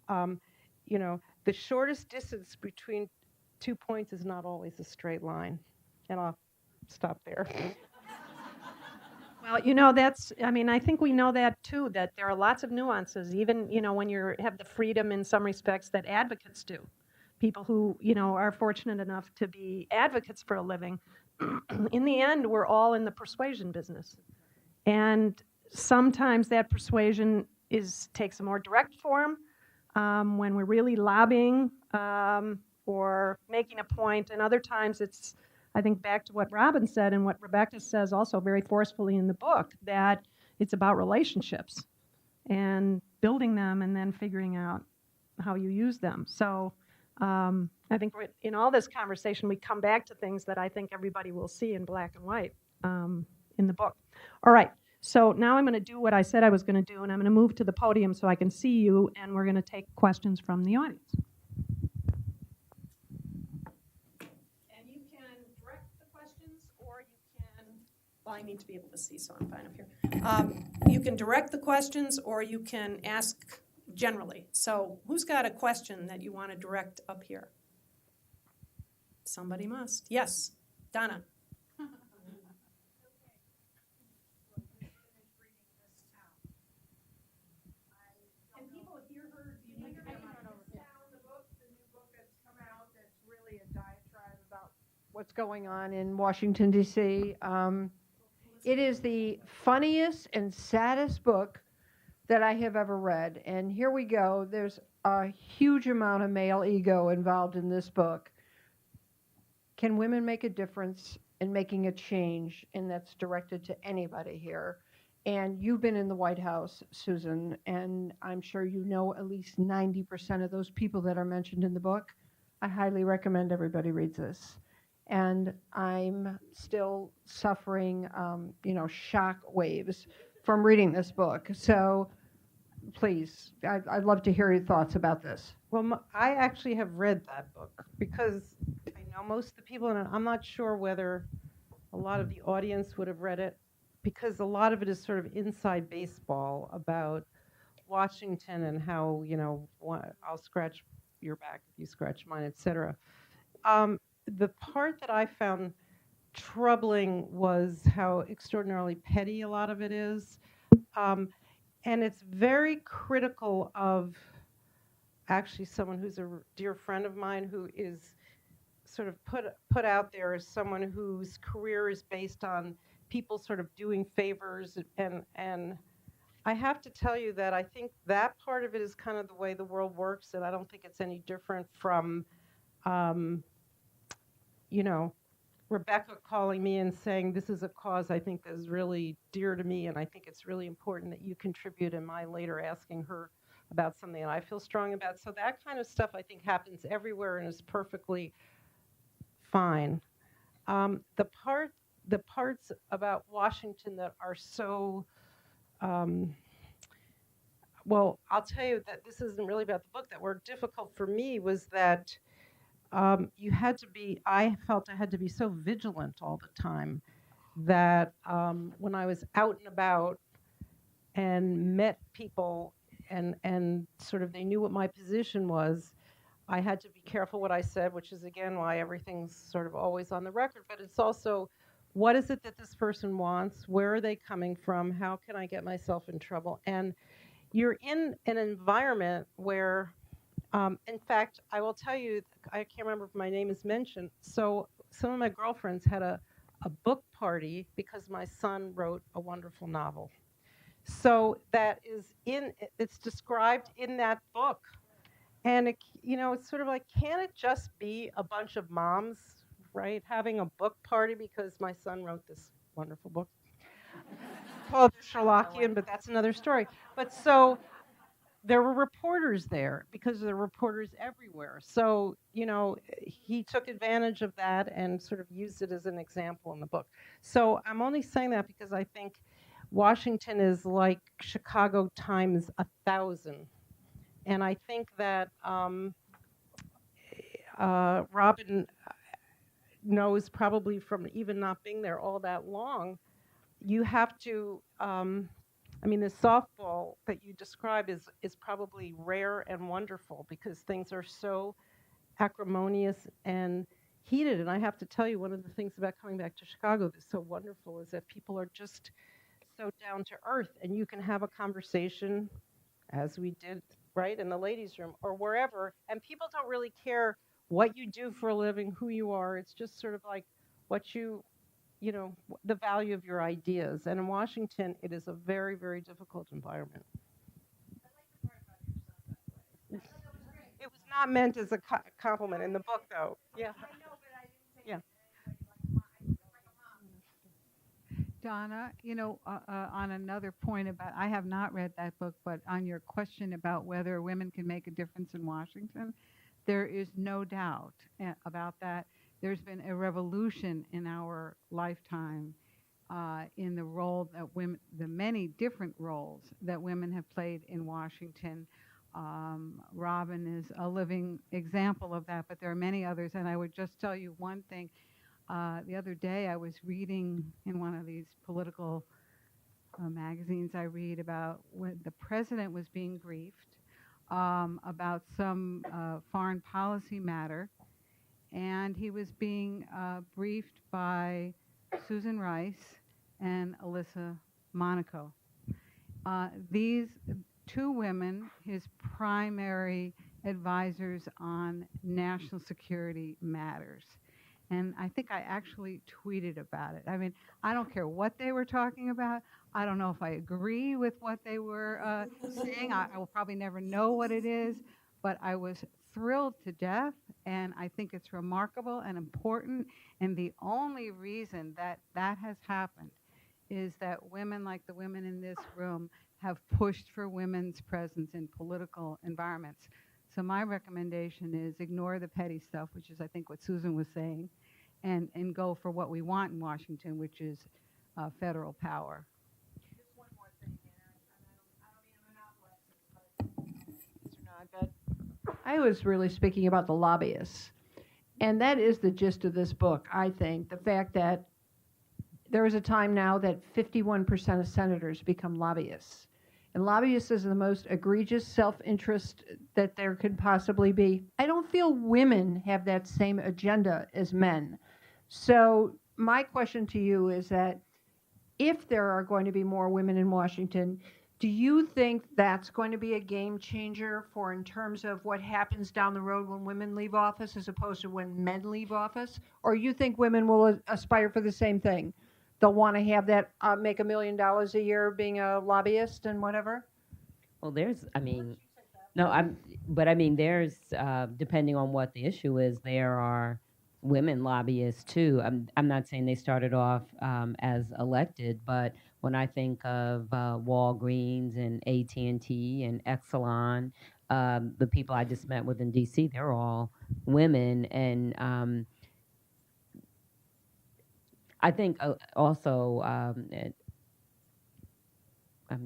the shortest distance between 2 points is not always a straight line. And I'll stop there. Well, I think we know that too, that there are lots of nuances, even, when you have the freedom in some respects that advocates do. People who, are fortunate enough to be advocates for a living. In the end, we're all in the persuasion business. And sometimes that persuasion takes a more direct form when we're really lobbying or making a point. And other times it's, I think, back to what Robin said and what Rebecca says also very forcefully in the book, that it's about relationships and building them and then figuring out how you use them. So I think in all this conversation, we come back to things that I think everybody will see in black and white in the book. All right. So now I'm going to do what I said I was going to do, and I'm going to move to the podium so I can see you, and we're going to take questions from the audience. I need to be able to see, so I'm fine up here. You can direct the questions, or you can ask generally. So who's got a question that you want to direct up here? Somebody must. Yes, Donna. Can people hear her? Do you need to what's going on in Washington, D.C. It is the funniest and saddest book that I have ever read. And here we go. There's a huge amount of male ego involved in this book. Can women make a difference in making a change? And that's directed to anybody here. And you've been in the White House, Susan, and I'm sure you know at least 90% of those people that are mentioned in the book. I highly recommend everybody reads this. And I'm still suffering, shock waves from reading this book. So please, I'd love to hear your thoughts about this. Well, I actually have read that book because I know most of the people, and I'm not sure whether a lot of the audience would have read it, because a lot of it is sort of inside baseball about Washington and how, I'll scratch your back if you scratch mine, etc. The part that I found troubling was how extraordinarily petty a lot of it is. And it's very critical of actually someone who's a dear friend of mine, who is sort of put out there as someone whose career is based on people sort of doing favors. And I have to tell you that I think that part of it is kind of the way the world works, and I don't think it's any different from, Rebecca calling me and saying, this is a cause I think that is really dear to me, and I think it's really important that you contribute, and my later asking her about something that I feel strong about. So that kind of stuff I think happens everywhere and is perfectly fine. The parts about Washington that are so, well, I'll tell you that this isn't really about the book, that were difficult for me was that I felt I had to be so vigilant all the time that when I was out and about and met people and sort of they knew what my position was, I had to be careful what I said, which is again why everything's sort of always on the record, but it's also, what is it that this person wants? Where are they coming from? How can I get myself in trouble? And you're in an environment where, in fact, I will tell you, I can't remember if my name is mentioned. So some of my girlfriends had a book party because my son wrote a wonderful novel. So that is it's described in that book. And it's sort of like, can't it just be a bunch of moms, right, having a book party because my son wrote this wonderful book called Sherlockian, but that's another story. But so there were reporters there because there are reporters everywhere. So, he took advantage of that and sort of used it as an example in the book. So I'm only saying that because I think Washington is like Chicago times 1,000. And I think that Robin knows, probably from even not being there all that long, you have to, the softball that you describe is probably rare and wonderful because things are so acrimonious and heated. And I have to tell you, one of the things about coming back to Chicago that's so wonderful is that people are just so down to earth, and you can have a conversation, as we did, right, in the ladies' room or wherever, and people don't really care what you do for a living, who you are. It's just sort of like what the value of your ideas. And in Washington, it is a very, very difficult environment. It was not meant as a compliment in the book, though. Yeah. Donna, on another point about, I have not read that book, but on your question about whether women can make a difference in Washington, there is no doubt about that. There's been a revolution in our lifetime in the role that women, the many different roles that women have played in Washington. Robin is a living example of that, but there are many others. And I would just tell you one thing. The other day I was reading in one of these political magazines I read about when the president was being briefed about some foreign policy matter, and he was being briefed by Susan Rice and Alyssa Monaco. These two women, his primary advisors on national security matters. And I think I actually tweeted about it. I mean, I don't care what they were talking about. I don't know if I agree with what they were saying. I will probably never know what it is, but I was thrilled to death, and I think it's remarkable and important. And the only reason that that has happened is that women like the women in this room have pushed for women's presence in political environments. So my recommendation is ignore the petty stuff, which is I think what Susan was saying, and go for what we want in Washington, which is federal power. Just one more thing, and I don't mean I'm a monopolist, but I was really speaking about the lobbyists. And that is the gist of this book, I think. The fact that there is a time now that 51% of senators become lobbyists. And lobbyists is the most egregious self-interest that there could possibly be. I don't feel women have that same agenda as men. So my question to you is that if there are going to be more women in Washington, do you think that's going to be a game changer for in terms of what happens down the road when women leave office as opposed to when men leave office? Or you think women will aspire for the same thing? They'll want to have that, make $1 million a year being a lobbyist and whatever? Well, there's, I mean, no, but I mean, there's, depending on what the issue is, there are women lobbyists too. I'm not saying they started off as elected, but when I think of Walgreens and AT&T and Exelon, the people I just met with in D.C., they're all women, and I think also, I'm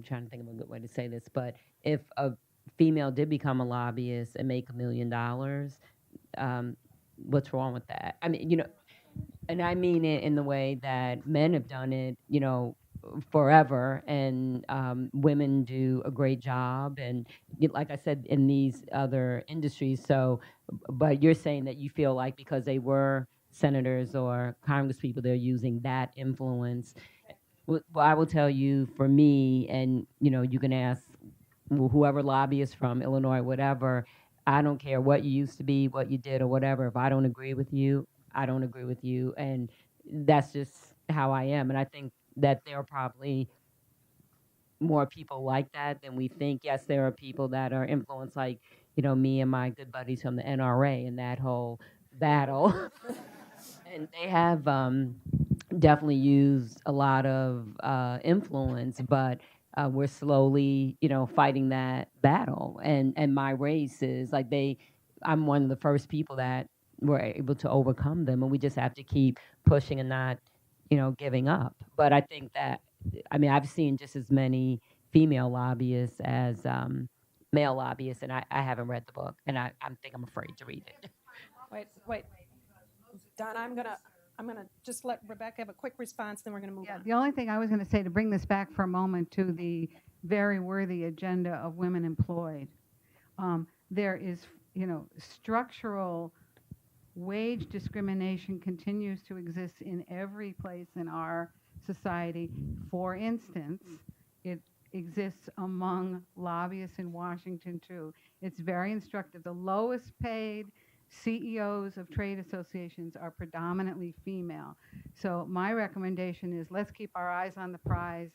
trying to think of a good way to say this, but if a female did become a lobbyist and make $1 million, what's wrong with that? I mean, and I mean it in the way that men have done it, forever, and women do a great job, and like I said, in these other industries. So, but you're saying that you feel like because they were senators or congresspeople, they're using that influence. Well, I will tell you, for me, and you can ask whoever lobbyist from Illinois, whatever. I don't care what you used to be, what you did, or whatever. If I don't agree with you, I don't agree with you, and that's just how I am. And I think that there are probably more people like that than we think. Yes, there are people that are influenced, like me and my good buddies from the NRA and that whole battle. And they have definitely used a lot of influence, but we're slowly, fighting that battle. And my race is like I'm one of the first people that were able to overcome them, and we just have to keep pushing and not, giving up. But I think that, I've seen just as many female lobbyists as male lobbyists, and I haven't read the book, and I think I'm afraid to read it. Wait. Don, I'm gonna just let Rebecca have a quick response, then we're gonna move on. The only thing I was going to say, to bring this back for a moment to the very worthy agenda of women employed, there is, structural wage discrimination continues to exist in every place in our society. For instance, it exists among lobbyists in Washington too. It's very instructive. The lowest paid CEOs of trade associations are predominantly female. So my recommendation is let's keep our eyes on the prize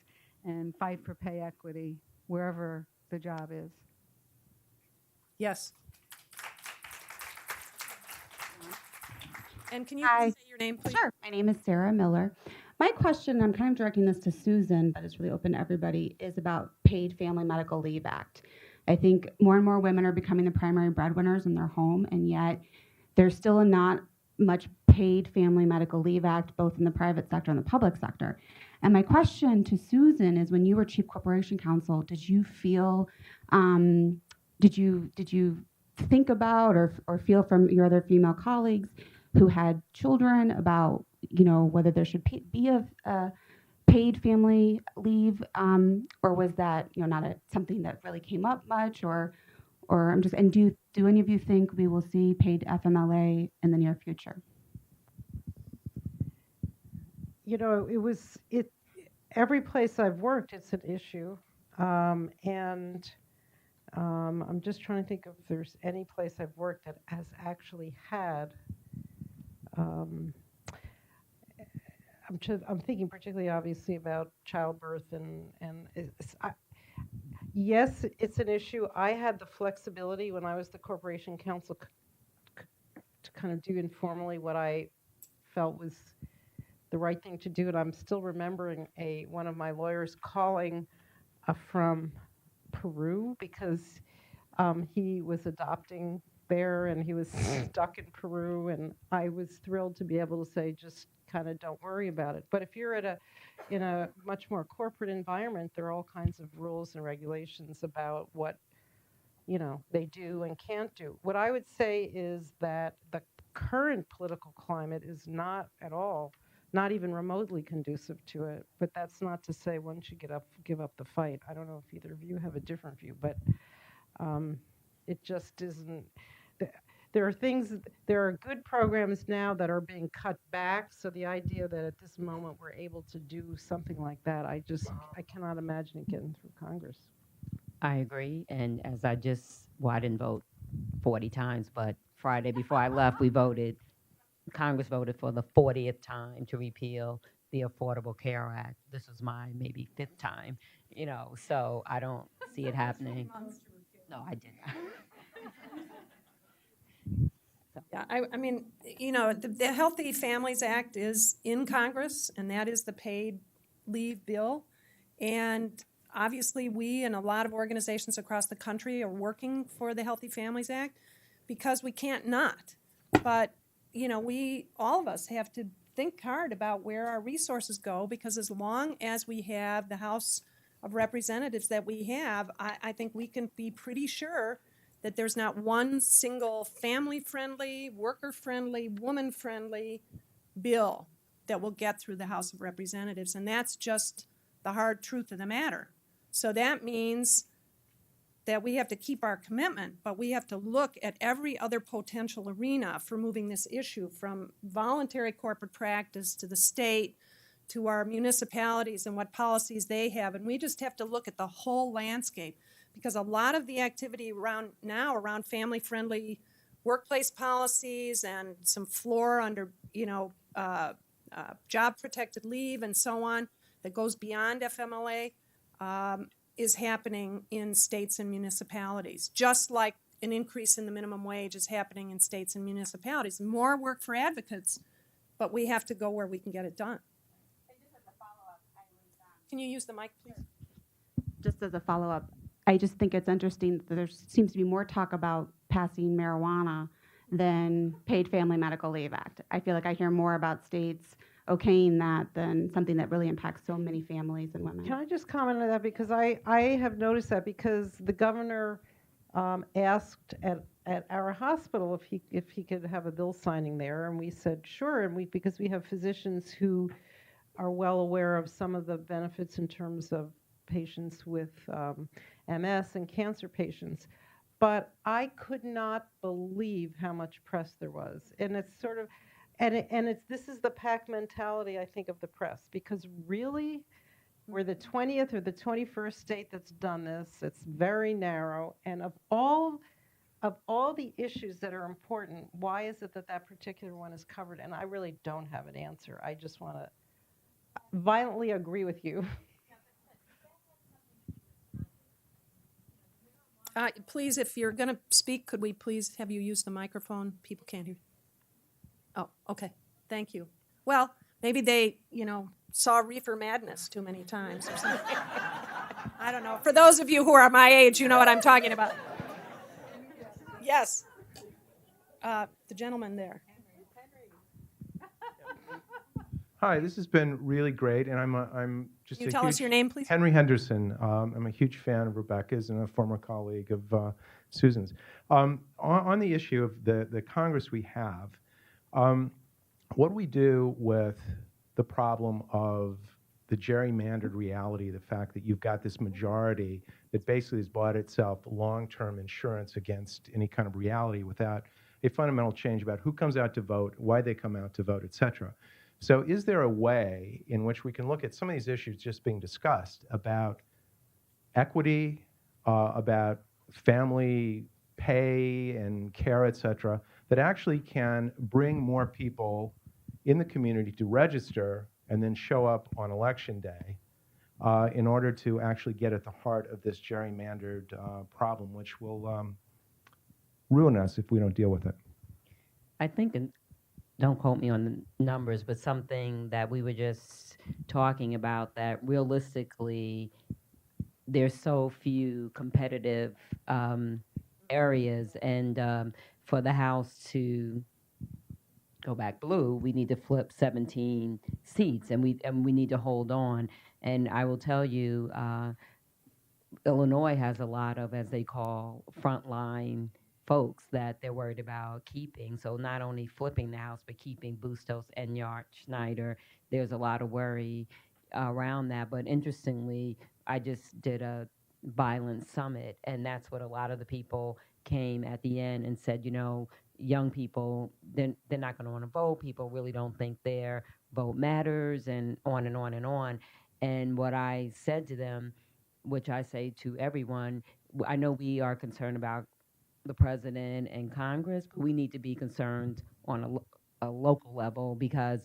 and fight for pay equity wherever the job is. Yes. And can you Hi. say your name, please? Sure. My name is Sarah Miller. My question, I'm kind of directing this to Susan, but it's really open to everybody, is about Paid Family Medical Leave Act. I think more and more women are becoming the primary breadwinners in their home, and yet there's still not much paid family medical leave act, both in the private sector and the public sector. And my question to Susan is, when you were Chief Corporation Counsel, did you feel, did you think about or feel from your other female colleagues who had children about, whether there should be a paid family leave, or was that not something that really came up much, or and do any of you think we will see paid FMLA in the near future? Every place I've worked, it's an issue, and I'm just trying to think if there's any place I've worked that has actually had I'm thinking particularly, obviously, about childbirth yes, it's an issue. I had the flexibility when I was the corporation counsel to kind of do informally what I felt was the right thing to do, and I'm still remembering one of my lawyers calling from Peru because he was adopting there and he was stuck in Peru, and I was thrilled to be able to say, just kind of don't worry about it. But if you're in a much more corporate environment, there are all kinds of rules and regulations about what they do and can't do. What I would say is that the current political climate is not at all, not even remotely conducive to it. But that's not to say one should give up the fight. I don't know if either of you have a different view, but it just isn't. There are good programs now that are being cut back. So the idea that at this moment we're able to do something like that, I cannot imagine it getting through Congress. I agree, and I didn't vote 40 times, but Friday before I left, Congress voted for the 40th time to repeal the Affordable Care Act. This was my maybe 5th time, so I don't see it happening. No, I didn't. Yeah, I mean, the Healthy Families Act is in Congress, and that is the paid leave bill. And obviously, we and a lot of organizations across the country are working for the Healthy Families Act because we can't not. But, all of us have to think hard about where our resources go, because as long as we have the House of Representatives that we have, I think we can be pretty sure that there's not one single family-friendly, worker-friendly, woman-friendly bill that will get through the House of Representatives. And that's just the hard truth of the matter. So that means that we have to keep our commitment, but we have to look at every other potential arena for moving this issue, from voluntary corporate practice to the state to our municipalities and what policies they have. And we just have to look at the whole landscape, because a lot of the activity around family-friendly workplace policies and some floor under, job-protected leave and so on that goes beyond FMLA is happening in states and municipalities, just like an increase in the minimum wage is happening in states and municipalities. More work for advocates, but we have to go where we can get it done. Can you use the mic, please? Just as a follow-up, I just think it's interesting that there seems to be more talk about passing marijuana than paid Family Medical Leave Act. I feel like I hear more about states okaying that than something that really impacts so many families and women. Can I just comment on that? Because I have noticed that, because the governor asked at our hospital if he could have a bill signing there, and we said sure, and because we have physicians who are well aware of some of the benefits in terms of patients with MS and cancer patients. But I could not believe how much press there was. And it's sort of, this is the pack mentality, I think, of the press, because really, we're the 20th or the 21st state that's done this. It's very narrow, and of all the issues that are important, why is it that particular one is covered? And I really don't have an answer. I just want to violently agree with you. Please, if you're going to speak, could we please have you use the microphone? People can't hear. Oh, okay. Thank you. Well, maybe they, saw Reefer Madness too many times or something. I don't know. For those of you who are my age, you know what I'm talking about. Yes. The gentleman there. Hi, this has been really great, and I'm just. Can you tell us your name, please? Henry Henderson. I'm a huge fan of Rebecca's and a former colleague of Susan's. On the issue of the Congress we have, what do we do with the problem of the gerrymandered reality, the fact that you've got this majority that basically has bought itself long-term insurance against any kind of reality without a fundamental change about who comes out to vote, why they come out to vote, et cetera. So is there a way in which we can look at some of these issues just being discussed about equity, about family pay and care, et cetera, that actually can bring more people in the community to register and then show up on election day in order to actually get at the heart of this gerrymandered problem, which will ruin us if we don't deal with it. I think, and don't quote me on the numbers, but something that we were just talking about, that realistically there's so few competitive areas, and for the House to go back blue, we need to flip 17 seats, and we need to hold on. And I will tell you, Illinois has a lot of, as they call, frontline folks that they're worried about keeping. So not only flipping the House, but keeping Bustos, Enyart, Schneider. There's a lot of worry around that. But interestingly, I just did a violence summit, and that's what a lot of the people came at the end and said, you know, young people, they're not going to want to vote. People really don't think their vote matters, and on and on and on. And what I said to them, which I say to everyone, I know we are concerned about the president and Congress, but we need to be concerned on a local level, because,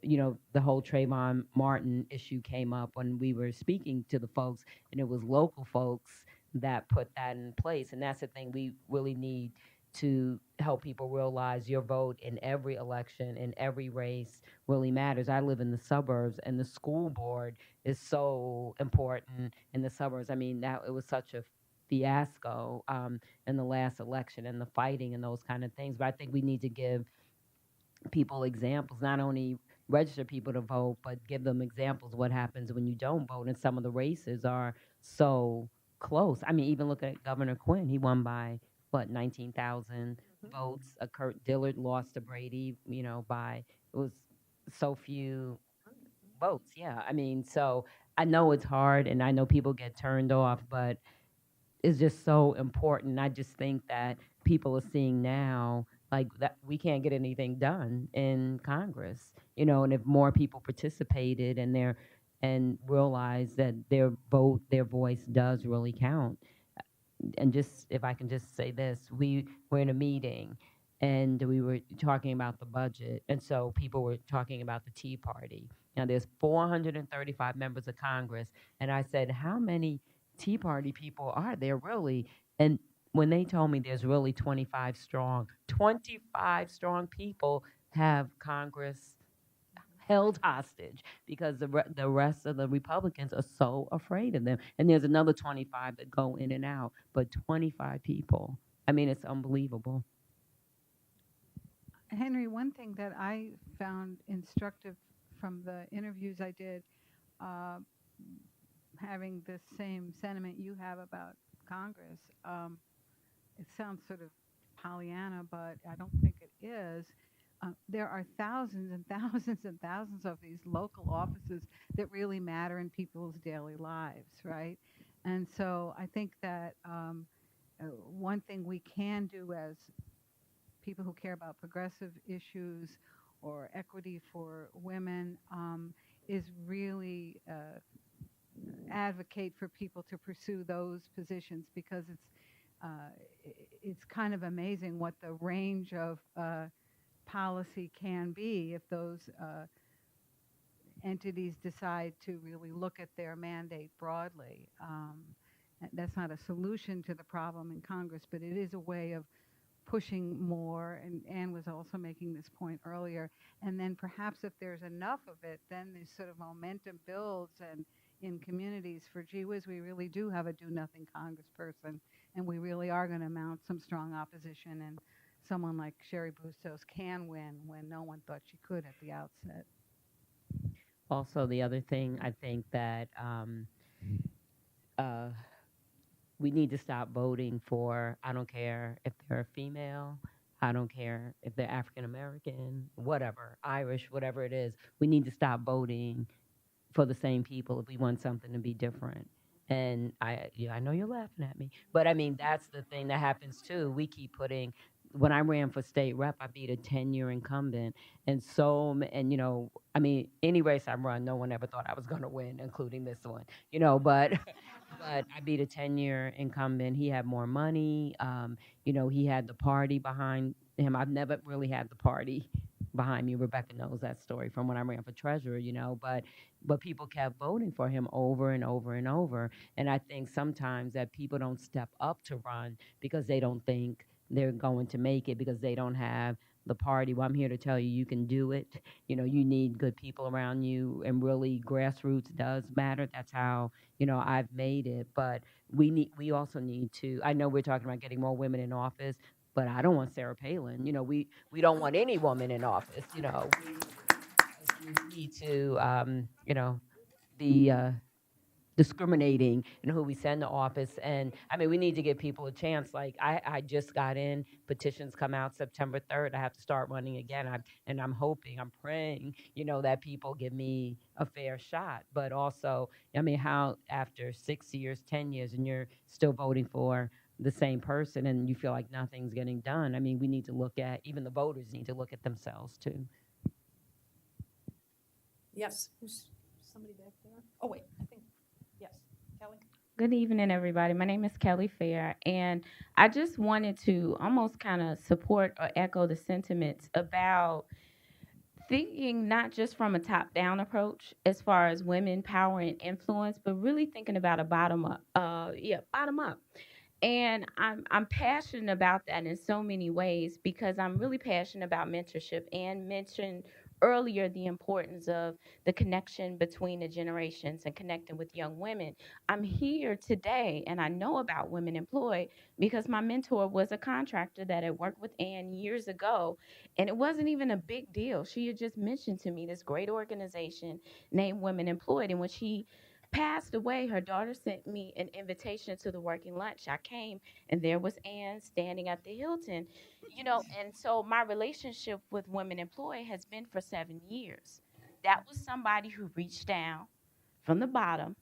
you know, the whole Trayvon Martin issue came up when we were speaking to the folks, and it was local folks that put that in place. And that's the thing we really need to help people realize: your vote in every election, in every race, really matters. I live in the suburbs, and the school board is so important in the suburbs. I mean, that it was such a fiasco in the last election, and the fighting and those kind of things. But I think we need to give people examples, not only register people to vote, but give them examples of what happens when you don't vote. And some of the races are so close. I mean, even look at Governor Quinn. He won by, what, 19,000 votes. Kurt Dillard lost to Brady, you know, by, it was so few votes. Yeah, I mean, so I know it's hard, and I know people get turned off, but it's just so important. I just think that people are seeing now, like, that we can't get anything done in Congress, you know, and if more people participated and realize that their vote, their voice does really count. And just, if I can just say this, we were in a meeting, and we were talking about the budget, and so people were talking about the Tea Party. Now, there's 435 members of Congress, and I said, how many Tea Party people are there really? And when they told me there's really 25 strong people have Congress held hostage, because the rest of the Republicans are so afraid of them. And there's another 25 that go in and out, but 25 people. I mean, it's unbelievable. Henry, one thing that I found instructive from the interviews I did, having the same sentiment you have about Congress, it sounds sort of Pollyanna, but I don't think it is. There are thousands and thousands and thousands of these local offices that really matter in people's daily lives, right? And so I think that one thing we can do as people who care about progressive issues or equity for women is really advocate for people to pursue those positions, because it's kind of amazing what the range of policy can be if those entities decide to really look at their mandate broadly. That's not a solution to the problem in Congress, but it is a way of pushing more, and Anne was also making this point earlier. And then perhaps if there's enough of it, then this sort of momentum builds, and in communities for, gee whiz, we really do have a do-nothing congressperson, and we really are going to mount some strong opposition, and someone like Sherry Bustos can win when no one thought she could at the outset. Also, the other thing, I think that we need to stop voting for, I don't care if they're a female, I don't care if they're African American, whatever, Irish, whatever it is. We need to stop voting for the same people if we want something to be different. And I know you're laughing at me, but I mean, that's the thing that happens too. We keep putting, when I ran for state rep, I beat a 10-year incumbent. And you know, I mean, any race I run, no one ever thought I was going to win, including this one, you know, but I beat a 10-year incumbent. He had more money. You know, he had the party behind him. I've never really had the party behind me. Rebecca knows that story from when I ran for treasurer, but people kept voting for him over and over and over. And I think sometimes that people don't step up to run because they don't think they're going to make it, because they don't have the party. Well, I'm here to tell you, you can do it. You need good people around you, and really grassroots does matter. That's how, I've made it. But we also need to, I know we're talking about getting more women in office, but I don't want Sarah Palin. We don't want any woman in office. We need to, be discriminating in who we send to office. And I mean, we need to give people a chance. Like I just got in, petitions come out September 3rd. I have to start running again. I'm hoping, I'm praying, that people give me a fair shot. But also, I mean, how after 6 years, 10 years, and you're still voting for the same person and you feel like nothing's getting done. I mean, we need to look at, even the voters need to look at themselves too. Yes. Who's somebody back there? Oh, wait, I think, yes. Kelly? Good evening, everybody. My name is Kelly Fair, and I just wanted to almost kind of support or echo the sentiments about thinking not just from a top-down approach as far as women power and influence, but really thinking about a bottom up. Bottom up. And I'm passionate about that in so many ways because I'm really passionate about mentorship and mentioned earlier the importance of the connection between the generations and connecting with young women. I'm here today and I know about Women Employed because my mentor was a contractor that had worked with Ann years ago, and it wasn't even a big deal. She had just mentioned to me this great organization named Women Employed, and when she passed away, her daughter sent me an invitation to the working lunch. I came, and there was Ann standing at the Hilton, and so my relationship with Women Employed has been for 7 years. That was somebody who reached down from the bottom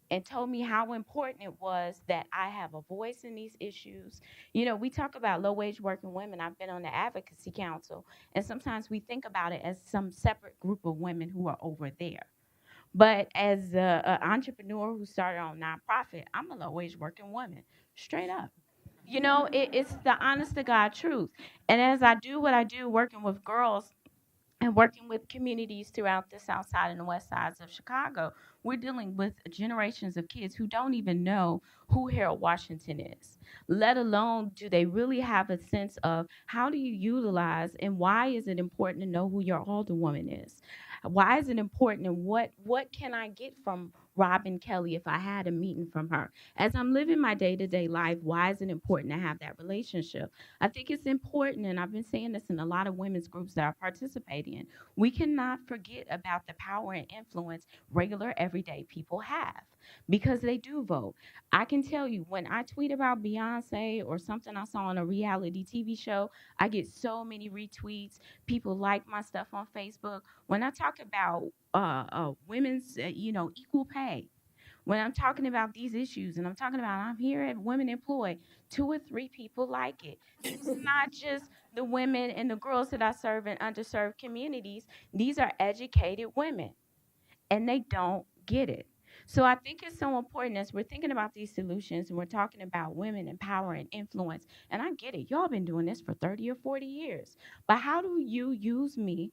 and told me how important it was that I have a voice in these issues. We talk about low-wage working women. I've been on the Advocacy Council, and sometimes we think about it as some separate group of women who are over there. But as an entrepreneur who started on nonprofit, I'm a low-wage working woman, straight up. It's the honest to God truth. And as I do what I do, working with girls and working with communities throughout the South Side and the West Sides of Chicago, we're dealing with generations of kids who don't even know who Harold Washington is, let alone do they really have a sense of how do you utilize and why is it important to know who your alderwoman is? Why is it important and what can I get from Robin Kelly if I had a meeting from her? As I'm living my day-to-day life, why is it important to have that relationship? I think it's important, and I've been saying this in a lot of women's groups that I participate in. We cannot forget about the power and influence regular, everyday people have because they do vote. I can tell you, when I tweet about Beyonce or something I saw on a reality TV show, I get so many retweets. People like my stuff on Facebook. When I talk about women's, equal pay, when I'm talking about these issues and I'm here at Women Employed, 2 or 3 people like it. It's not just the women and the girls that I serve in underserved communities. These are educated women, and they don't get it. So I think it's so important as we're thinking about these solutions and we're talking about women and power and influence. And I get it. Y'all been doing this for 30 or 40 years. But how do you use me?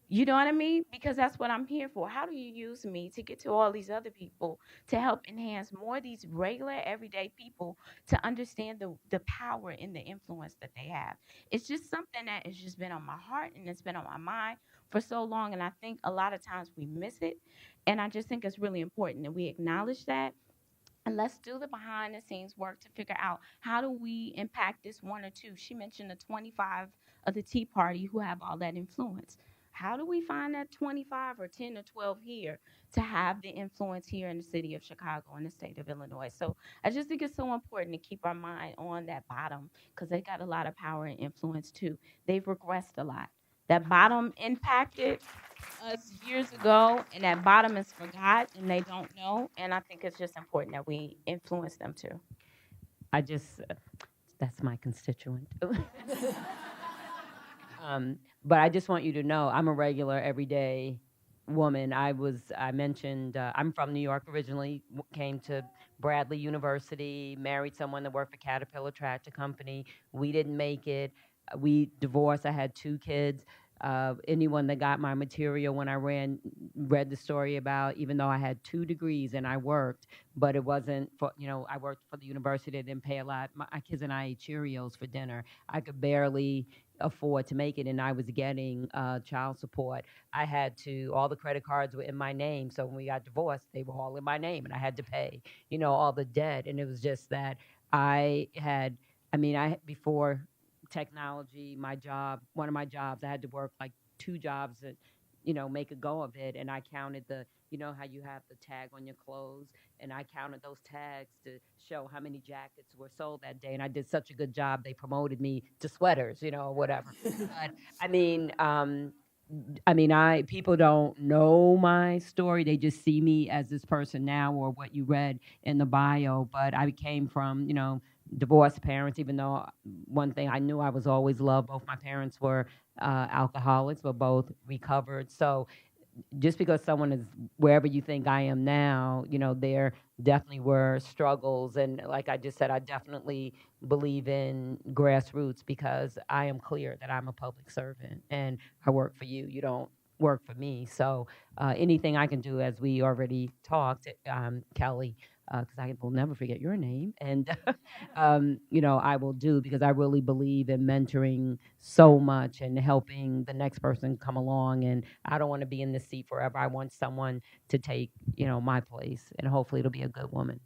You know what I mean? Because that's what I'm here for. How do you use me to get to all these other people to help enhance more of these regular, everyday people to understand the power and the influence that they have? It's just something that has just been on my heart and it's been on my mind for so long. And I think a lot of times we miss it. And I just think it's really important that we acknowledge that. And let's do the behind the scenes work to figure out how do we impact this 1 or 2. She mentioned the 25 of the Tea Party who have all that influence. How do we find that 25 or 10 or 12 here to have the influence here in the city of Chicago and the state of Illinois? So I just think it's so important to keep our mind on that bottom because they got a lot of power and influence too. They've regressed a lot. That bottom impacted us years ago, and that bottom is forgot and they don't know. And I think it's just important that we influence them too. That's my constituent. But I just want you to know I'm a regular, everyday woman. I mentioned, I'm from New York originally, came to Bradley University, married someone that worked for Caterpillar Tractor Company. We didn't make it. we divorced. I had 2 kids. Anyone that got my material when I read the story about, even though I had 2 degrees and I worked, but it wasn't for, I worked for the university. They didn't pay a lot. My kids and I ate Cheerios for dinner. I could barely afford to make it, and I was getting child support. I had to, all the credit cards were in my name. So when we got divorced, they were all in my name, and I had to pay, all the debt. And it was just that before technology, my job, one of my jobs, I had to work like 2 jobs that, make a go of it. And I counted how you have the tag on your clothes, and I counted those tags to show how many jackets were sold that day. And I did such a good job, they promoted me to sweaters, or whatever. But people don't know my story. They just see me as this person now, or what you read in the bio. But I came from, divorced parents, even though one thing I knew I was always loved. Both my parents were alcoholics, but both recovered. So just because someone is wherever you think I am now, there definitely were struggles. And like I just said, I definitely believe in grassroots, because I am clear that I'm a public servant and I work for you. You don't work for me. So anything I can do, as we already talked, Kelly, because I will never forget your name, and I will do, because I really believe in mentoring so much and helping the next person come along. And I don't want to be in this seat forever. I want someone to take my place, and hopefully it'll be a good woman.